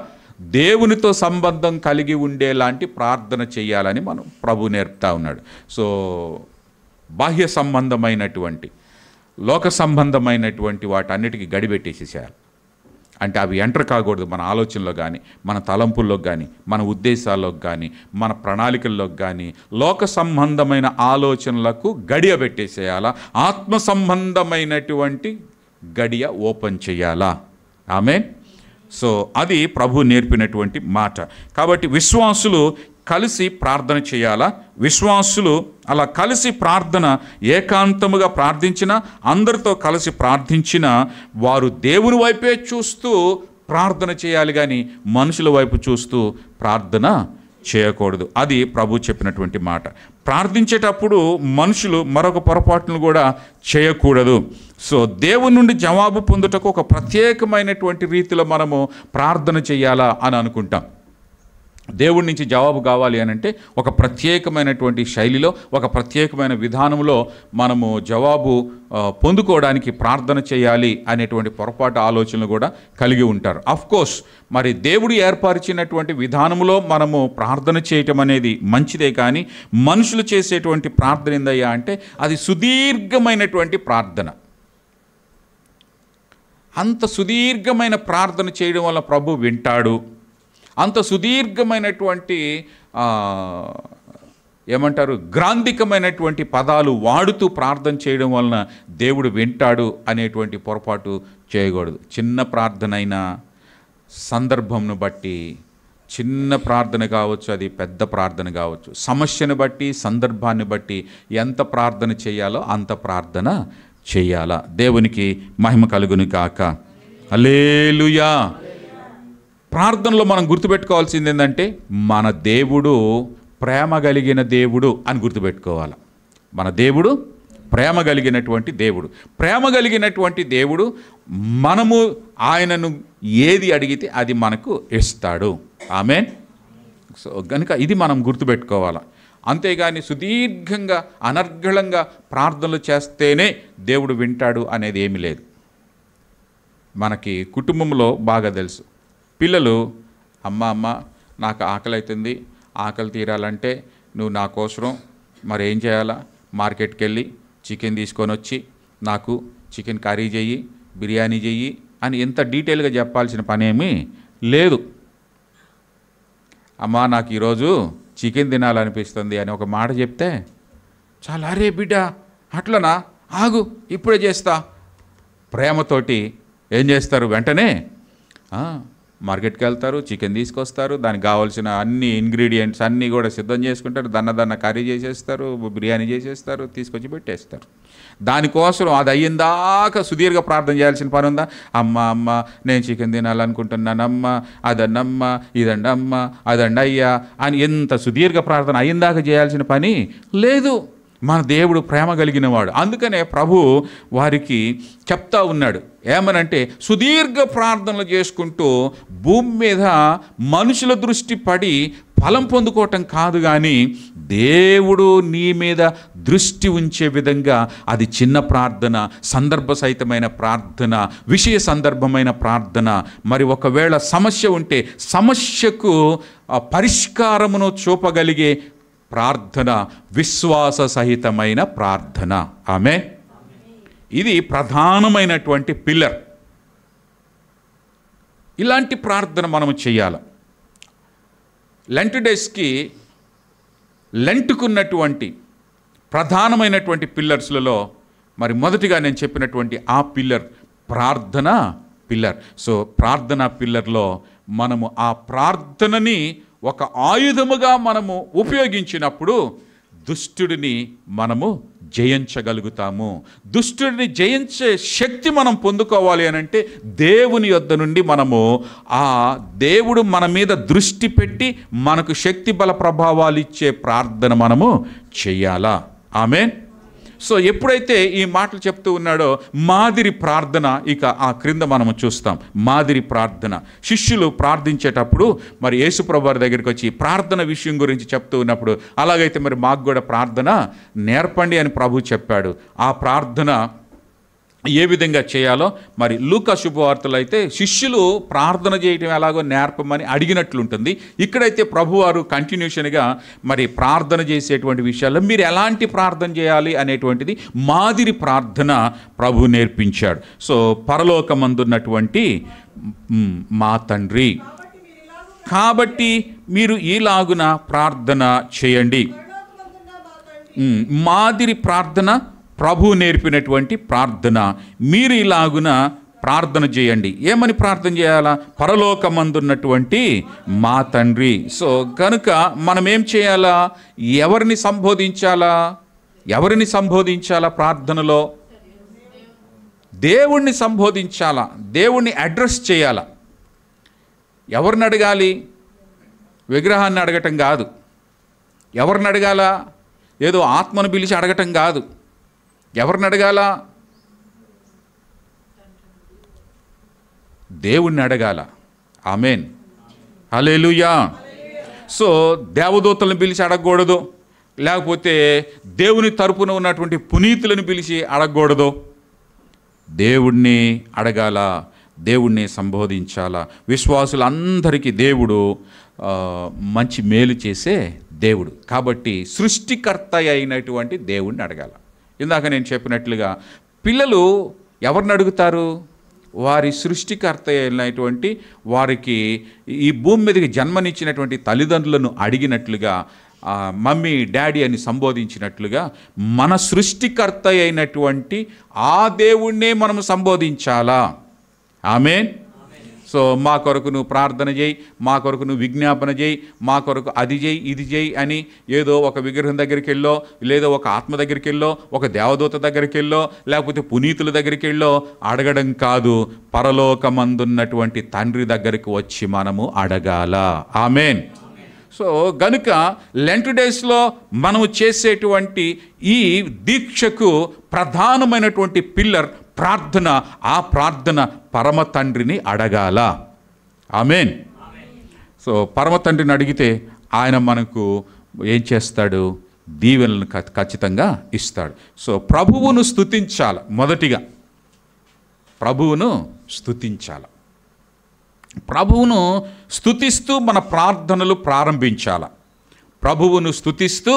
దేవునితో సంబంధం కలిగి ఉండేలాంటి ప్రార్థన చేయాలని మనం ప్రభు నేర్పుతా ఉన్నాడు. సో బాహ్య సంబంధమైనటువంటి, లోక సంబంధమైనటువంటి వాటన్నిటికీ గడిపెట్టేసేసారు. అంటే అవి ఎంటర్ కాకూడదు మన ఆలోచనలో కానీ, మన తలంపుల్లో కానీ, మన ఉద్దేశాల్లోకి కానీ, మన ప్రణాళికల్లోకి కానీ. లోక సంబంధమైన ఆలోచనలకు గడియ పెట్టేసేయాలా, ఆత్మ సంబంధమైనటువంటి గడియ ఓపెన్ చేయాలా. ఆమేన్. సో అది ప్రభు నేర్పినటువంటి మాట. కాబట్టి విశ్వాసులు కలిసి ప్రార్థన చేయాలా. విశ్వాసులు అలా కలిసి ప్రార్థన ఏకాంతముగా ప్రార్థించిన, అందరితో కలిసి ప్రార్థించిన వారు దేవుని వైపే చూస్తూ ప్రార్థన చేయాలి, కానీ మనుషుల వైపు చూస్తూ ప్రార్థన చేయకూడదు. అది ప్రభు చెప్పినటువంటి మాట. ప్రార్థించేటప్పుడు మనుషులు మరొక పొరపాటును కూడా చేయకూడదు. సో దేవుని నుండి జవాబు పొందుటకు ఒక ప్రత్యేకమైనటువంటి రీతిలో మనము ప్రార్థన చేయాలా అని అనుకుంటాం. దేవుడి నుంచి జవాబు కావాలి అని అంటే ఒక ప్రత్యేకమైనటువంటి శైలిలో, ఒక ప్రత్యేకమైన విధానంలో మనము జవాబు పొందుకోవడానికి ప్రార్థన చేయాలి అనేటువంటి పొరపాటు ఆలోచనలు కూడా కలిగి ఉంటారు. కోర్స్ మరి దేవుడు ఏర్పరిచినటువంటి విధానంలో మనము ప్రార్థన చేయటం అనేది మంచిదే, కానీ మనుషులు చేసేటువంటి ప్రార్థన ఏందయ్యా అంటే అది సుదీర్ఘమైనటువంటి ప్రార్థన. అంత సుదీర్ఘమైన ప్రార్థన చేయడం వల్ల ప్రభు వింటాడు. అంత సుదీర్ఘమైనటువంటి ఏమంటారు గ్రాంధికమైనటువంటి పదాలు వాడుతూ ప్రార్థన చేయడం వలన దేవుడు వింటాడు అనేటువంటి పొరపాటు చేయకూడదు. చిన్న ప్రార్థన అయినా సందర్భంను బట్టి, చిన్న ప్రార్థన కావచ్చు, అది పెద్ద ప్రార్థన కావచ్చు, సమస్యను బట్టి, సందర్భాన్ని బట్టి ఎంత ప్రార్థన చేయాలో అంత ప్రార్థన చేయాలా. దేవునికి మహిమ కలుగును కాక. హల్లెలూయా. ప్రార్థనలో మనం గుర్తుపెట్టుకోవాల్సింది ఏంటంటే మన దేవుడు ప్రేమ కలిగిన దేవుడు అని గుర్తుపెట్టుకోవాలి. మన దేవుడు ప్రేమ కలిగినటువంటి దేవుడు. ప్రేమ కలిగినటువంటి దేవుడు మనము ఆయనను ఏది అడిగితే అది మనకు ఇస్తాడు. ఆమేన్. సో కనుక ఇది మనం గుర్తుపెట్టుకోవాలి. అంతేగాని సుదీర్ఘంగా అనర్గళంగా ప్రార్థనలు చేస్తేనే దేవుడు వింటాడు అనేది ఏమీ లేదు. మనకి కుటుంబంలో బాగా తెలుసు, పిల్లలు అమ్మ నాకు ఆకలి అవుతుంది, ఆకలి తీరాలంటే నువ్వు నా కోసం మరి ఏం చేయాలా, మార్కెట్కి వెళ్ళి చికెన్ తీసుకొని వచ్చి నాకు చికెన్ కర్రీ చెయ్యి, బిర్యానీ చెయ్యి అని ఎంత డీటెయిల్గా చెప్పాల్సిన పనేమీ లేదు. అమ్మా నాకు ఈరోజు చికెన్ తినాలనిపిస్తుంది అని ఒక మాట చెప్తే చాలా, అరే బిడ్డ అట్లనా, ఆగు ఇప్పుడే చేస్తా. ప్రేమతోటి ఏం చేస్తారు, వెంటనే మార్కెట్కి వెళ్తారు, చికెన్ తీసుకొస్తారు, దానికి కావాల్సిన అన్ని ఇంగ్రీడియంట్స్ అన్నీ కూడా సిద్ధం చేసుకుంటారు, దన్న కర్రీ చేసేస్తారు, బిర్యానీ చేసేస్తారు, తీసుకొచ్చి పెట్టేస్తారు. దానికోసం అది అయ్యిందాక సుదీర్ఘ ప్రార్థన చేయాల్సిన పని ఉందా? అమ్మ నేను చికెన్ తినాలనుకుంటున్నానమ్మ, అదన్నమ్మ, ఇదండమ్మ, అదండి అయ్యా అని ఎంత సుదీర్ఘ ప్రార్థన అయ్యిందాక చేయాల్సిన పని లేదు. మన దేవుడు ప్రేమ కలిగినవాడు. అందుకనే ప్రభు వారికి చెప్తా ఉన్నాడు ఏమనంటే, సుదీర్ఘ ప్రార్థనలు చేసుకుంటూ భూమి మీద మనుషుల దృష్టి పడి ఫలం పొందుకోవటం కాదు, కానీ దేవుడు నీ మీద దృష్టి ఉంచే విధంగా అది చిన్న ప్రార్థన, సందర్భ సహితమైన ప్రార్థన, విషయ సందర్భమైన ప్రార్థన. మరి ఒకవేళ సమస్య ఉంటే సమస్యకు పరిష్కారమును చూపగలిగే ప్రార్థన, విశ్వాస సహితమైన ప్రార్థన. ఆమేన్. ఇది ప్రధానమైనటువంటి పిల్లర్. ఇలాంటి ప్రార్థన మనము చేయాలి. లెంట్ డేస్కి లెంట్కున్నటువంటి ప్రధానమైనటువంటి పిల్లర్స్లలో మరి మొదటిగా నేను చెప్పినటువంటి ఆ పిల్లర్ ప్రార్థన పిల్లర్. సో ప్రార్థన పిల్లర్లో మనము ఆ ప్రార్థనని ఒక ఆయుధముగా మనము ఉపయోగించినప్పుడు దుష్టుడిని మనము జయించగలుగుతాము. దుష్టుడిని జయించే శక్తి మనం పొందుకోవాలి అని అంటే దేవుని యొద్ద నుండి మనము ఆ దేవుడు మన మీద దృష్టి పెట్టి మనకు శక్తి బల ప్రభావాలు ఇచ్చే ప్రార్థన మనము చెయ్యాలా. ఆమేన్. సో ఎప్పుడైతే ఈ మాటలు చెప్తూ ఉన్నాడో మాదిరి ప్రార్థన ఇక ఆ క్రింద మనము చూస్తాం. మాదిరి ప్రార్థన శిష్యులు ప్రార్థించేటప్పుడు మరి యేసుప్రభు వారి దగ్గరికి వచ్చి ప్రార్థన విషయం గురించి చెప్తూ ఉన్నప్పుడు, అలాగైతే మరి మాకు కూడా ప్రార్థన నేర్పండి అని ప్రభు చెప్పాడు. ఆ ప్రార్థన ఏ విధంగా చేయాలో మరి లూకా శుభవార్తలు అయితే శిష్యులు ప్రార్థన చేయటం ఎలాగో నేర్పమని అడిగినట్లుంటుంది. ఇక్కడైతే ప్రభువారు కంటిన్యూషన్గా మరి ప్రార్థన చేసేటువంటి విషయాల్లో మీరు ఎలాంటి ప్రార్థన చేయాలి అనేటువంటిది మాదిరి ప్రార్థన ప్రభు నేర్పించాడు. సో పరలోకమందున్నటువంటి మా తండ్రి, కాబట్టి మీరు ఈలాగున ప్రార్థన చేయండి. మాదిరి ప్రార్థన ప్రభు నేర్పినటువంటి ప్రార్థన. మీరు ఇలాగున ప్రార్థన చేయండి. ఏమని ప్రార్థన చేయాలా? పరలోకమందున్నటువంటి మా తండ్రి. సో కనుక మనం ఏం చేయాలా? ఎవరిని సంబోధించాలా? ఎవరిని సంబోధించాలా ప్రార్థనలో? దేవుణ్ణి సంబోధించాలా, దేవుణ్ణి అడ్రస్ చేయాలా. ఎవరిని అడగాలి? విగ్రహాన్ని అడగటం కాదు. ఎవరిని అడగాల? ఏదో ఆత్మను పిలిచి అడగటం కాదు. ఎవరిని అడగాల? దేవుణ్ణి అడగాల. ఆమేన్. హల్లెలూయా. సో దేవదూతలను పిలిచి అడగకూడదు, లేకపోతే దేవుని తరపున ఉన్నటువంటి పునీతులను పిలిచి అడగకూడదు. దేవుణ్ణి అడగాల, దేవుణ్ణి సంబోధించాలా. విశ్వాసులందరికీ దేవుడు మంచి మేలు చేసే దేవుడు కాబట్టి సృష్టికర్త అయినటువంటి దేవుణ్ణి అడగాల. ఇందాక నేను చెప్పినట్లుగా పిల్లలు ఎవరిని అడుగుతారు? వారి సృష్టికర్త అయినటువంటి వారికి ఈ భూమి మీదకి జన్మనిచ్చినటువంటి తల్లిదండ్రులను అడిగినట్లుగా, మమ్మీ డాడీ అని సంబోధించినట్లుగా మన సృష్టికర్త అయినటువంటి ఆ దేవుణ్ణే మనం సంబోధించాలా. ఆమేన్. సో మా కొరకు నువ్వు ప్రార్థన చేయి, మా కొరకు నువ్వు విజ్ఞాపన చేయి, మా కొరకు అది చేయి ఇది చేయి అని ఏదో ఒక విగ్రహం దగ్గరికి వెళ్ళో, లేదో ఒక ఆత్మ దగ్గరికి వెళ్ళో, ఒక దేవదూత దగ్గరికి వెళ్ళో, లేకపోతే పునీతుల దగ్గరికి వెళ్ళో అడగడం కాదు. పరలోకమందున్నటువంటి తండ్రి దగ్గరికి వచ్చి మనము అడగాల. ఆమేన్. సో గనుక లెంట్ డేస్లో మనము చేసేటువంటి ఈ దీక్షకు ప్రధానమైనటువంటి పిల్లర్ ప్రార్థన. ఆ ప్రార్థన పరమ తండ్రిని అడగాల. ఆమేన్. సో పరమ తండ్రిని అడిగితే ఆయన మనకు ఏం చేస్తాడు? దీవెనలను ఖచ్చితంగా ఇస్తాడు. సో ప్రభువును స్తుతించాల. మొదటిగా ప్రభువును స్తుతించాల. ప్రభువును స్తుతిస్తూ మన ప్రార్థనలు ప్రారంభించాల. ప్రభువును స్తుతిస్తూ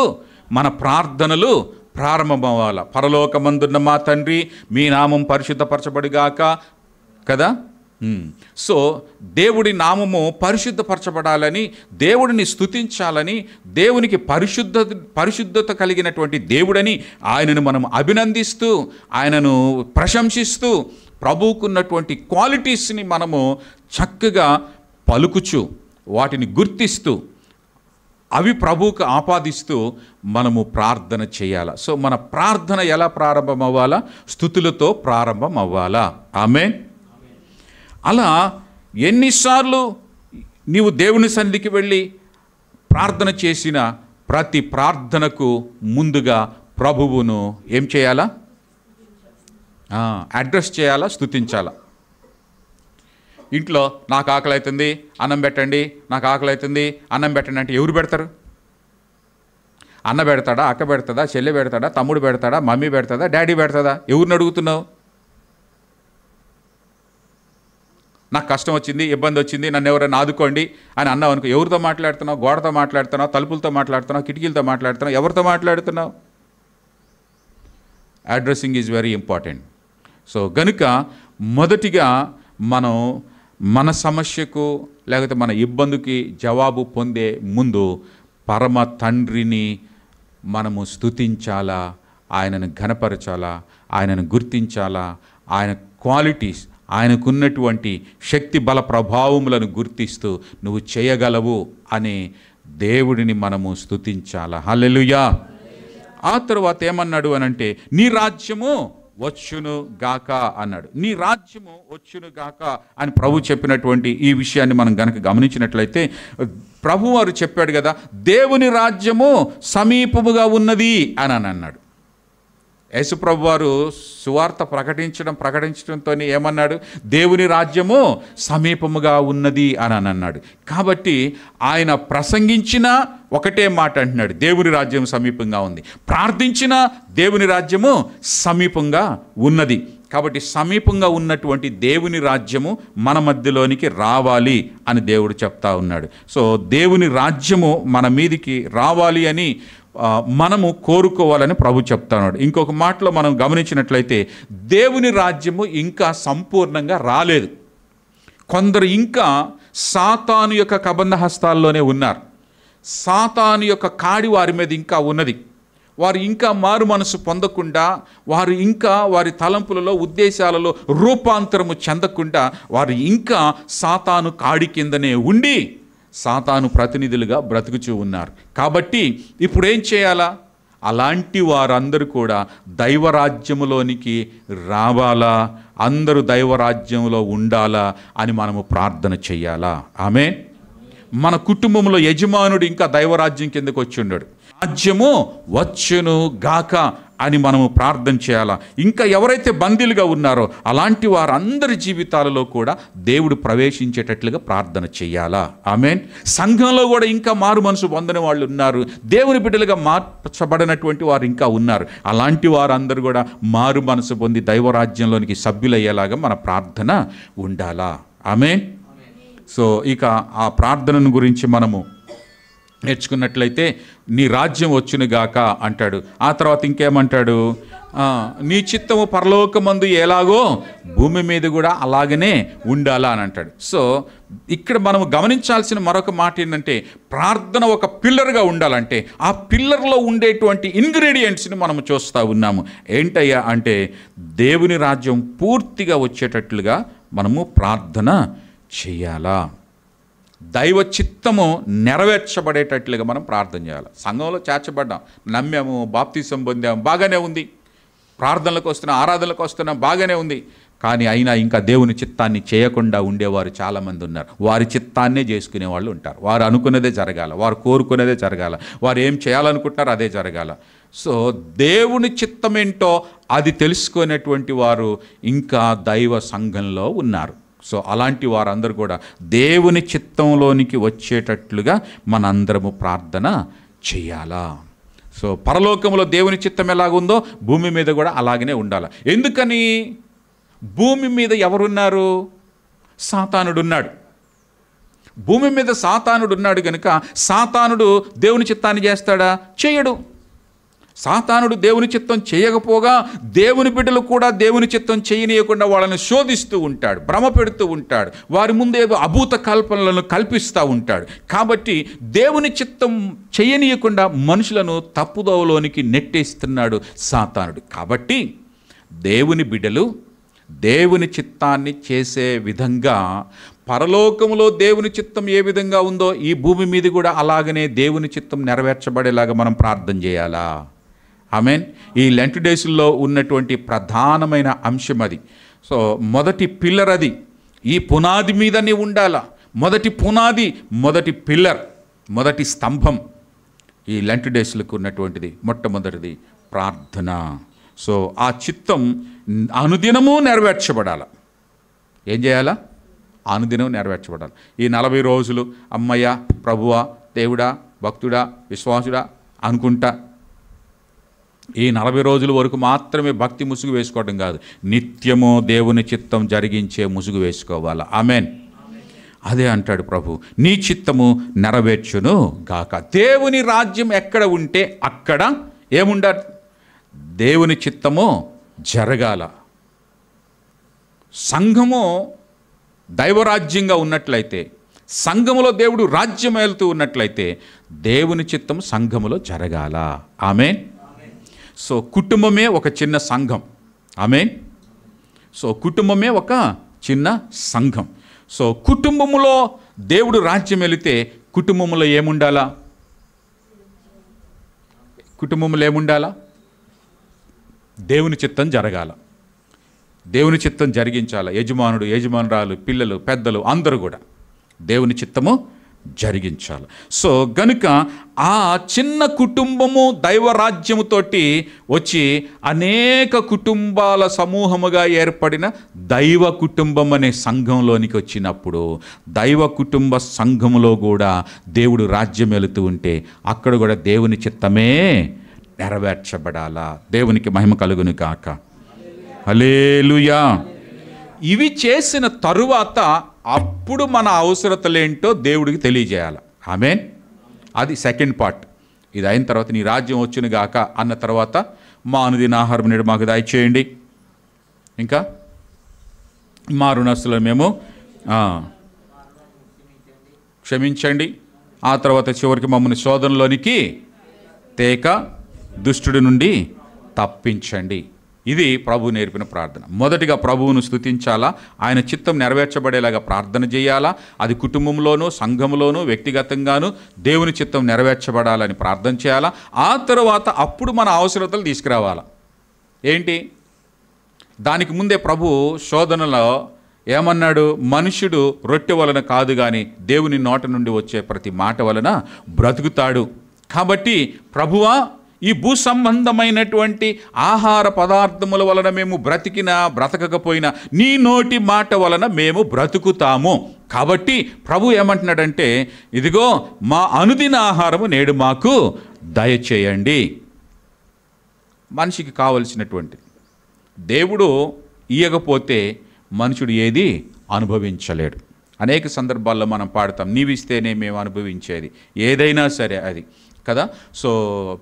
మన ప్రార్థనలు ప్రారంభమవ్వాల. పరలోకమందున్న మా తండ్రి, మీ నామం పరిశుద్ధపరచబడిగాక కదా. సో దేవుడి నామము పరిశుద్ధపరచబడాలని, దేవుడిని స్తుతించాలని, దేవునికి పరిశుద్ధత కలిగినటువంటి దేవుడని ఆయనను మనం అభినందిస్తూ, ఆయనను ప్రశంసిస్తూ, ప్రభువుకున్నటువంటి క్వాలిటీస్ని మనము చక్కగా పలుకుచు, వాటిని గుర్తిస్తూ, అవి ప్రభువుకు ఆపాదిస్తూ మనము ప్రార్థన చేయాల. సో మన ప్రార్థన ఎలా ప్రారంభం అవ్వాలా? స్తుతులతో ప్రారంభం అవ్వాలా. ఆమేన్. అలా ఎన్నిసార్లు నీవు దేవుని సన్నిధికి వెళ్ళి ప్రార్థన చేసిన ప్రతి ప్రార్థనకు ముందుగా ప్రభువును ఏం చేయాలా? అడ్రస్ చేయాలా, స్తుతించాలా. ఇంట్లో నాకు ఆకలి అవుతుంది, అన్నం పెట్టండి, నాకు ఆకలి అవుతుంది, అన్నం పెట్టండి అంటే ఎవరు పెడతారు? అన్న పెడతాడా? అక్క పెడతాడా? చెల్లె పెడతాడా? తమ్ముడు పెడతాడా? మమ్మీ పెడతాడా? డాడీ పెడతాడా? ఎవరిని అడుగుతున్నావు? నాకు కష్టం వచ్చింది, ఇబ్బంది వచ్చింది, నన్ను ఎవరైనా ఆదుకోండి అని అన్నావు అనుకో, ఎవరితో మాట్లాడుతున్నావు? గోడతో మాట్లాడుతున్నావు, తలుపులతో మాట్లాడుతున్నావు, కిటికీలతో మాట్లాడుతున్నావు, ఎవరితో మాట్లాడుతున్నావు? Addressing is very important. So గనుక మొదటిగా మనం మన సమస్యకు లేకపోతే మన ఇబ్బందికి జవాబు పొందే ముందు పరమ తండ్రిని మనము స్తుతించాలా, ఆయనను ఘనపరచాలా, ఆయనను గుర్తించాలా, ఆయన క్వాలిటీస్, ఆయనకున్నటువంటి శక్తి బల ప్రభావములను గుర్తిస్తూ నువ్వు చేయగలవు అనే దేవుడిని మనము స్తుతించాలా. హల్లెలూయా. ఆ తర్వాత ఏమన్నాడు అనంటే, నీ రాజ్యము వచ్చును గాక అన్నాడు. నీ రాజ్యము వచ్చును గాక అని ప్రభు చెప్పినటువంటి ఈ విషయాన్ని మనం గనక గమనించినట్లయితే, ప్రభు వారు చెప్పాడు కదా, దేవుని రాజ్యము సమీపముగా ఉన్నది అని అన్నాడు. యేసుప్రభు వారు సువార్త ప్రకటించడంతో ఏమన్నాడు? దేవుని రాజ్యము సమీపముగా ఉన్నది అని అన్నాడు. కాబట్టి ఆయన ప్రసంగించిన ఒకటే మాట అంటున్నాడు, దేవుని రాజ్యం సమీపంగా ఉంది. ప్రార్థించిన దేవుని రాజ్యము సమీపంగా ఉన్నది. కాబట్టి సమీపంగా ఉన్నటువంటి దేవుని రాజ్యము మన మధ్యలోనికి రావాలి అని దేవుడు చెప్తా ఉన్నాడు. సో దేవుని రాజ్యము మన మీదికి రావాలి అని మనము కోరుకోవాలని ప్రభు చెప్తున్నాడు. ఇంకొక మాటలో మనం గమనించినట్లయితే, దేవుని రాజ్యము ఇంకా సంపూర్ణంగా రాలేదు. కొందరు ఇంకా సాతాను యొక్క కబంధ హస్తాల్లోనే ఉన్నారు. సాతాను యొక్క కాడి వారి మీద ఇంకా ఉన్నది. వారు ఇంకా మారు మనసు పొందకుండా, వారు ఇంకా వారి తలంపులలో ఉద్దేశాలలో రూపాంతరము చెందకుండా, వారు ఇంకా సాతాను కాడి కిందనే ఉండి సాతాను ప్రతినిధులుగా బ్రతుకుచూ ఉన్నారు. కాబట్టి ఇప్పుడు ఏం చేయాలా? అలాంటి వారందరూ కూడా దైవరాజ్యములోనికి రావాలా, అందరూ దైవరాజ్యంలో ఉండాలా అని మనము ప్రార్థన చెయ్యాలా. ఆమేన్. మన కుటుంబంలో యజమానుడు ఇంకా దైవరాజ్యం కిందకు వచ్చి ఉన్నాడు. రాజ్యము వచ్చును గాక అని మనము ప్రార్థన చేయాలా. ఇంకా ఎవరైతే బందీలుగా ఉన్నారో అలాంటి వారందరి జీవితాలలో కూడా దేవుడు ప్రవేశించేటట్లుగా ప్రార్థన చేయాలా. ఆమేన్. సంఘంలో కూడా ఇంకా మారు మనసు పొందని వాళ్ళు ఉన్నారు, దేవుని బిడ్డలుగా మార్చబడినటువంటి వారు ఇంకా ఉన్నారు. అలాంటి వారందరూ కూడా మారు మనసు పొంది దైవరాజ్యంలోనికి సభ్యులయ్యేలాగా మన ప్రార్థన ఉండాలా. ఆమేన్. సో ఇక ఆ ప్రార్థనను గురించి మనము నేర్చుకున్నట్లయితే నీ రాజ్యం వచ్చునుగాక అంటాడు. ఆ తర్వాత ఇంకేమంటాడు? నీ చిత్తము పరలోకమందు ఎలాగో భూమి మీద కూడా అలాగనే ఉండాలా అని అంటాడు. సో ఇక్కడ మనం గమనించాల్సిన మరొక మాట ఏంటంటే, ప్రార్థన ఒక పిల్లర్గా ఉండాలంటే ఆ పిల్లర్లో ఉండేటువంటి ఇంగ్రీడియంట్స్ని మనం చూస్తూ ఉన్నాము. ఏంటయ్యా అంటే, దేవుని రాజ్యం పూర్తిగా వచ్చేటట్లుగా మనము ప్రార్థన చేయాలా. దైవ చిత్తము నెరవేర్చబడేటట్లుగా మనం ప్రార్థన చేయాలి. సంఘంలో చేర్చబడ్డాం, నమ్మాము, బాప్తిసం పొందాము, బాగానే ఉంది. ప్రార్థనలకు వస్తున్నాం, ఆరాధనలకు వస్తున్నాం, బాగానే ఉంది. కానీ అయినా ఇంకా దేవుని చిత్తాన్ని చేయకుండా ఉండేవారు చాలామంది ఉన్నారు. వారి చిత్తాన్నే చేసుకునే వాళ్ళు ఉంటారు. వారు అనుకున్నదే జరగాల, వారు కోరుకునేదే జరగాల, వారు ఏం చేయాలనుకుంటున్నారో అదే జరగాల. సో దేవుని చిత్తం ఏంటో అది తెలుసుకునేటువంటి వారు ఇంకా దైవ సంఘంలో ఉన్నారు. సో అలాంటి వారందరూ కూడా దేవుని చిత్తంలోనికి వచ్చేటట్లుగా మనందరము ప్రార్థన చేయాలా. సో పరలోకంలో దేవుని చిత్తం ఎలాగుందో భూమి మీద కూడా అలాగనే ఉండాలి. ఎందుకని? భూమి మీద ఎవరున్నారు? సాతానుడున్నాడు. భూమి మీద సాతానుడున్నాడు కనుక సాతానుడు దేవుని చిత్తాన్ని చేస్తాడా? చేయడు. సాతానుడు దేవుని చిత్తం చేయకపోగా దేవుని బిడ్డలు కూడా దేవుని చిత్తం చేయనీయకుండా వాళ్ళని శోధిస్తూ ఉంటాడు, భ్రమ పెడుతూ ఉంటాడు, వారి ముందు ఏదో అభూత కల్పనలను కల్పిస్తూ ఉంటాడు. కాబట్టి దేవుని చిత్తం చేయనీయకుండా మనుషులను తప్పుదోవలోనికి నెట్టేస్తున్నాడు సాతానుడు. కాబట్టి దేవుని బిడ్డలు దేవుని చిత్తాన్ని చేసే విధంగా, పరలోకములో దేవుని చిత్తం ఏ విధంగా ఉందో ఈ భూమి మీద కూడా అలాగనే దేవుని చిత్తం నెరవేర్చబడేలాగా మనం ప్రార్థన చేయాలా. ఆమేన్. ఈ లెంట్ డేస్లో ఉన్నటువంటి ప్రధానమైన అంశం అది. సో మొదటి పిల్లర్ అది. ఈ పునాది మీదనే ఉండాలా. మొదటి పునాది, మొదటి పిల్లర్, మొదటి స్తంభం ఈ లెంట్ డేస్లకు ఉన్నటువంటిది. మొట్టమొదటిది ప్రార్థన. సో ఆ చిత్తం అనుదినము నెరవేర్చబడాలి. ఏం చేయాలా? అనుదినం నెరవేర్చబడాలి. ఈ 40 రోజులు అమ్మయ్య, ప్రభువా, దేవుడా, భక్తుడా, విశ్వాసుడా అనుకుంటా ఈ 40 రోజుల వరకు మాత్రమే భక్తి ముసుగు వేసుకోవడం కాదు, నిత్యము దేవుని చిత్తం జరిగించే ముసుగు వేసుకోవాలి. ఆమేన్. అదే అంటాడు ప్రభు, నీ చిత్తము నెరవేర్చును గాక. దేవుని రాజ్యం ఎక్కడ ఉంటే అక్కడ ఏముండాలి? దేవుని చిత్తము జరగాల. సంఘము దైవరాజ్యంగా ఉన్నట్లయితే, సంఘములో దేవుడు రాజ్యం ఏలుతూ ఉన్నట్లయితే దేవుని చిత్తం సంఘములో జరగాల. ఆమేన్. సో కుటుంబమే ఒక చిన్న సంఘం. ఆమేన్. సో కుటుంబమే ఒక చిన్న సంఘం. సో కుటుంబములో దేవుడు రాజ్యం వెళితే కుటుంబములో ఏముండాలా? కుటుంబంలో ఏముండాలా? దేవుని చిత్తం జరగాల. దేవుని చిత్తం జరిగించాల. యజమానుడు, యజమానురాలు, పిల్లలు, పెద్దలు అందరూ కూడా దేవుని చిత్తము జరిగించాలి. సో గనుక ఆ చిన్న కుటుంబము దైవరాజ్యముతోటి వచ్చి అనేక కుటుంబాల సమూహముగా ఏర్పడిన దైవ కుటుంబం అనే సంఘంలోనికి వచ్చినప్పుడు, దైవ కుటుంబ సంఘములో కూడా దేవుడు రాజ్యం వెళుతూ ఉంటే అక్కడ కూడా దేవుని చిత్తమే నెరవేర్చబడాలా. దేవునికి మహిమ కలుగును గాక. హల్లెలూయా. ఇవి చేసిన తరువాత అప్పుడు మన అవసరతలేంటో దేవుడికి తెలియజేయాలి. ఆమేన్. అది సెకండ్ పార్ట్. ఇది అయిన తర్వాత నీ రాజ్యం వచ్చును గాక అన్న తర్వాత మా అనుదిన ఆహారం నేడు మాకు దయచేయండి. ఇంకా మా రుణస్తులను మేము క్షమించండి. ఆ తర్వాత చివరికి మమ్మల్ని శోధనలోనికి తేక దుష్టుడి నుండి తప్పించండి. ఇది ప్రభు నేర్పిన ప్రార్థన. మొదటిగా ప్రభువును స్తుతించాలా, ఆయన చిత్తం నెరవేర్చబడేలాగా ప్రార్థన చేయాలా. అది కుటుంబంలోనూ, సంఘంలోనూ, వ్యక్తిగతంగానూ దేవుని చిత్తం నెరవేర్చబడాలని ప్రార్థన చేయాలా. ఆ తర్వాత అప్పుడు మన అవసరతలు తీసుకురావాలా. ఏంటి? దానికి ముందే ప్రభు శోధనలో ఏమన్నాడు? మనుష్యుడు రొట్టె వలన కాదు కానీ దేవుని నోట నుండి వచ్చే ప్రతి మాట వలన బ్రతుకుతాడు. కాబట్టి ప్రభువా, ఈ భూ సంబంధమైనటువంటి ఆహార పదార్థముల వలన మేము బ్రతికినా బ్రతకకపోయినా నీ నోటి మాట వలన మేము బ్రతుకుతాము. కాబట్టి ప్రభు ఏమంటున్నాడంటే, ఇదిగో మా అనుదిన ఆహారము నేడు మాకు దయచేయండి. మనిషికి కావలసినటువంటిది దేవుడు ఇయ్యకపోతే మనుషుడు ఏది అనుభవించలేడు. అనేక సందర్భాల్లో మనం పాడతాం, నీవిస్తేనే మేము అనుభవించేది ఏదైనా సరే అది కదా. సో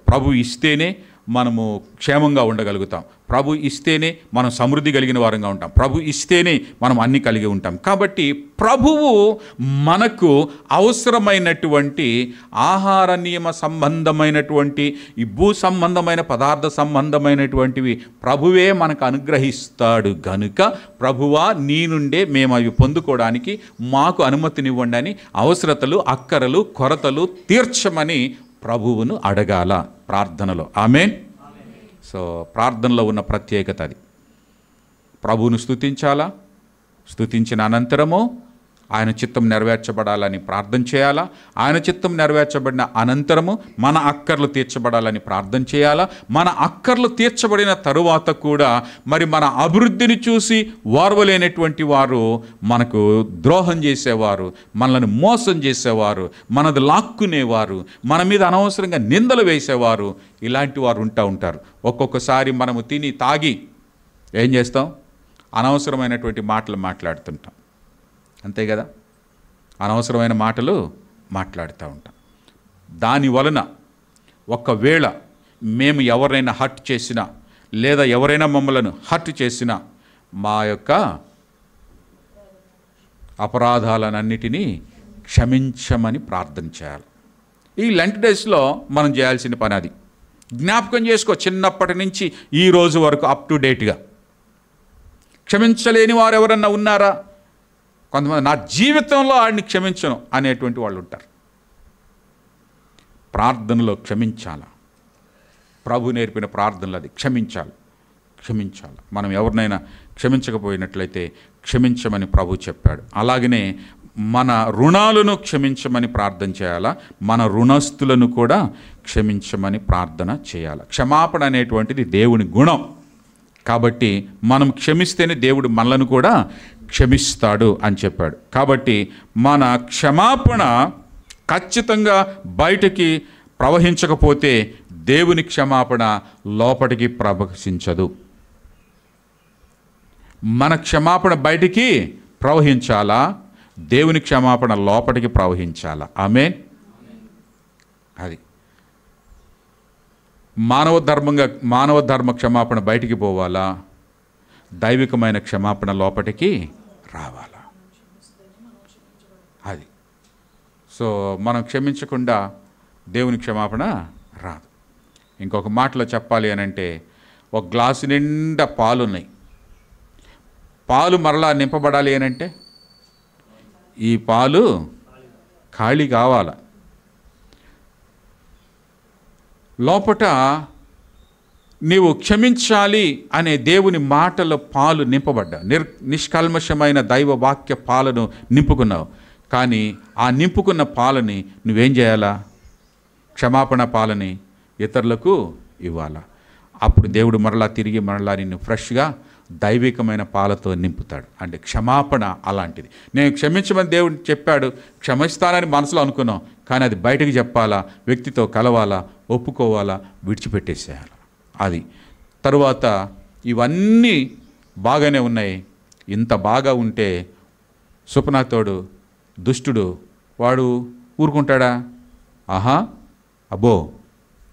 ప్రభు ఇస్తేనే మనము క్షేమంగా ఉండగలుగుతాం, ప్రభు ఇస్తేనే మనం సమృద్ధి కలిగిన వారంగా ఉంటాం, ప్రభు ఇస్తేనే మనం అన్ని కలిగి ఉంటాం. కాబట్టి ప్రభువు మనకు అవసరమైనటువంటి ఆహార నియమ సంబంధమైనటువంటి ఈ భూ సంబంధమైన పదార్థ సంబంధమైనటువంటివి ప్రభువే మనకు అనుగ్రహిస్తాడు. గనుక ప్రభువా నీ నుండే మేము అవి పొందుకోవడానికి మాకు అనుమతినివ్వండి అని అవసరతలు, అక్కరలు, కొరతలు తీర్చమని ప్రభువును అడగాల ప్రార్థనలో. ఆమేన్. సో ప్రార్థనలో ఉన్న ప్రత్యేకత అది. ప్రభువును స్తుతించాలా, స్తుతించిన అనంతరము ఆయన చిత్తం నెరవేర్చబడాలని ప్రార్థన చేయాలా, ఆయన చిత్తం నెరవేర్చబడిన అనంతరము మన అక్కర్లు తీర్చబడాలని ప్రార్థన చేయాలా. మన అక్కర్లు తీర్చబడిన తరువాత కూడా మరి మన అభివృద్ధిని చూసి ఓర్వలేనటువంటి వారు, మనకు ద్రోహం చేసేవారు, మనల్ని మోసం చేసేవారు, మనది లాక్కునేవారు, మన మీద అనవసరంగా నిందలు వేసేవారు, ఇలాంటి వారు ఉంటారు. ఒక్కొక్కసారి మనము తిని తాగి ఏం చేస్తాం, అనవసరమైనటువంటి మాటలు మాట్లాడుతుంటాం. అంతే కదా, అనవసరమైన మాటలు మాట్లాడుతూ ఉంటాం. దాని వలన ఒకవేళ మేము ఎవరైనా హర్ట్ చేసినా లేదా ఎవరైనా మమ్మలను హర్ట్ చేసినా మా యొక్క అపరాధాలన్నిటినీ క్షమించమని ప్రార్థన చేయాలి. ఈ లెంట్ డేస్లో మనం చేయాల్సిన పని అది. జ్ఞాపకం చేసుకో, చిన్నప్పటి నుంచి ఈ రోజు వరకు అప్ టు డేట్గా క్షమించలేని వారు ఎవరన్నా ఉన్నారా? కొంతమంది నా జీవితంలో ఆడిని క్షమించను అనేటువంటి వాళ్ళు ఉంటారు. ప్రార్థనలో క్షమించాల. ప్రభు నేర్పిన ప్రార్థనలు అది, క్షమించాలి. మనం ఎవరినైనా క్షమించకపోయినట్లయితే క్షమించమని ప్రభు చెప్పాడు. అలాగనే మన రుణాలను క్షమించమని ప్రార్థన చేయాలా, మన రుణస్తులను కూడా క్షమించమని ప్రార్థన చేయాలి. క్షమాపణ అనేటువంటిది దేవుని గుణం. కాబట్టి మనం క్షమిస్తేనే దేవుడు మనలను కూడా క్షమిస్తాడు అని చెప్పాడు. కాబట్టి మన క్షమాపణ ఖచ్చితంగా బయటికి ప్రవహించకపోతే దేవుని క్షమాపణ లోపటికి ప్రవహించదు. మన క్షమాపణ బయటికి ప్రవహించాలా, దేవుని క్షమాపణ లోపటికి ప్రవహించాలా. ఆమేన్. అది మానవ ధర్మ క్షమాపణ బయటికి పోవాలా, దైవికమైన క్షమాపణ లోపటికి రావాలా. అది. సో మనం క్షమించకుండా దేవుని క్షమాపణ రాదు. ఇంకొక మాటలో చెప్పాలి అని అంటే, ఒక గ్లాసు నిండా పాలు ఉన్నాయి, పాలు మరలా నింపబడాలి అని అంటే ఈ పాలు ఖాళీ కావాలా. లోపట నీవు క్షమించాలి అనే దేవుని మాటల పాలు నింపబడ్డా, నిష్కల్మషమైన దైవ వాక్య పాలను నింపుకున్నావు. కానీ ఆ నింపుకున్న పాలని నువ్వేం చేయాలా, క్షమాపణ పాలని ఇతరులకు ఇవ్వాలా. అప్పుడు దేవుడు మరలా నిన్ను ఫ్రెష్గా దైవికమైన పాలతో నింపుతాడు. అంటే క్షమాపణ అలాంటిది. నేను క్షమించమని దేవుడు చెప్పాడు, క్షమిస్తానని మనసులో అనుకున్నాం, కానీ అది బయటకు చెప్పాలా, వ్యక్తితో కలవాలా, ఒప్పుకోవాలా, విడిచిపెట్టేసేయాలి. అది తరువాత ఇవన్నీ బాగానే ఉన్నాయి. ఇంత బాగా ఉంటే సుపనాతోడు దుష్టుడు వాడు ఊరుకుంటాడా? ఆహా, అబ్బో,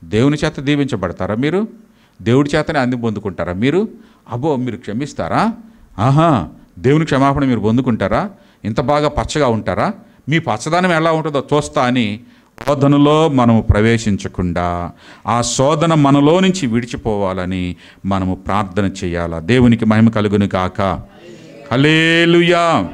దేవుని చేత దీవించబడతారా మీరు? దేవుడి చేతనే అంది పొందుకుంటారా మీరు? అబ్బో, మీరు క్షమిస్తారా? ఆహా, దేవుని క్షమాపణ మీరు పొందుకుంటారా? ఇంత బాగా పచ్చగా ఉంటారా? మీ పచ్చదనం ఎలా ఉంటుందో చూస్తా అని శోధనలో మనము ప్రవేశించకుండా ఆ శోధన మనలో నుంచి విడిచిపోవాలని మనము ప్రార్థన చేయాలా. దేవునికి మహిమ కలుగును గాక. హల్లెలూయా.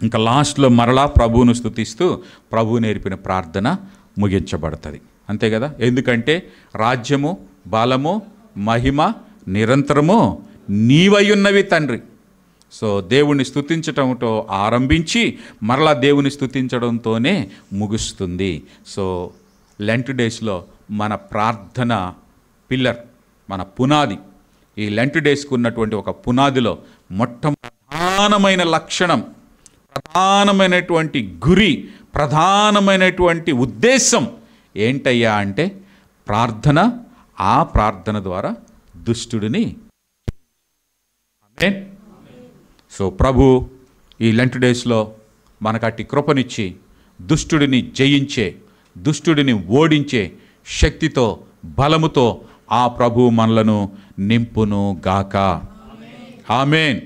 ఇంకా లాస్ట్లో మరలా ప్రభువును స్తుతిస్తూ ప్రభువు నేర్పిన ప్రార్థన ముగించబడుతుంది. అంతే కదా. ఎందుకంటే రాజ్యము, బలము, మహిమ నిరంతరము నీవయున్నవి తండ్రి. సో దేవుణ్ణి స్తుతించటంతో ఆరంభించి మరలా దేవుని స్తుతించడంతోనే ముగుస్తుంది. సో లెంట్ డేస్లో మన ప్రార్థన పిల్లర్, మన పునాది. ఈ లెంట్ డేస్కి ఉన్నటువంటి ఒక పునాదిలో ప్రధానమైన లక్షణం, ప్రధానమైనటువంటి గురి, ప్రధానమైనటువంటి ఉద్దేశం ఏంటయ్యా అంటే ప్రార్థన. ఆ ప్రార్థన ద్వారా దుష్టుడిని. ఆమేన్. సో ప్రభు ఈ లెంట్ డేస్లో మనకు అట్టి కృపనిచ్చి దుష్టుడిని జయించే, దుష్టుడిని ఓడించే శక్తితో, బలముతో ఆ ప్రభు మనలను నింపును గాక. ఆమేన్.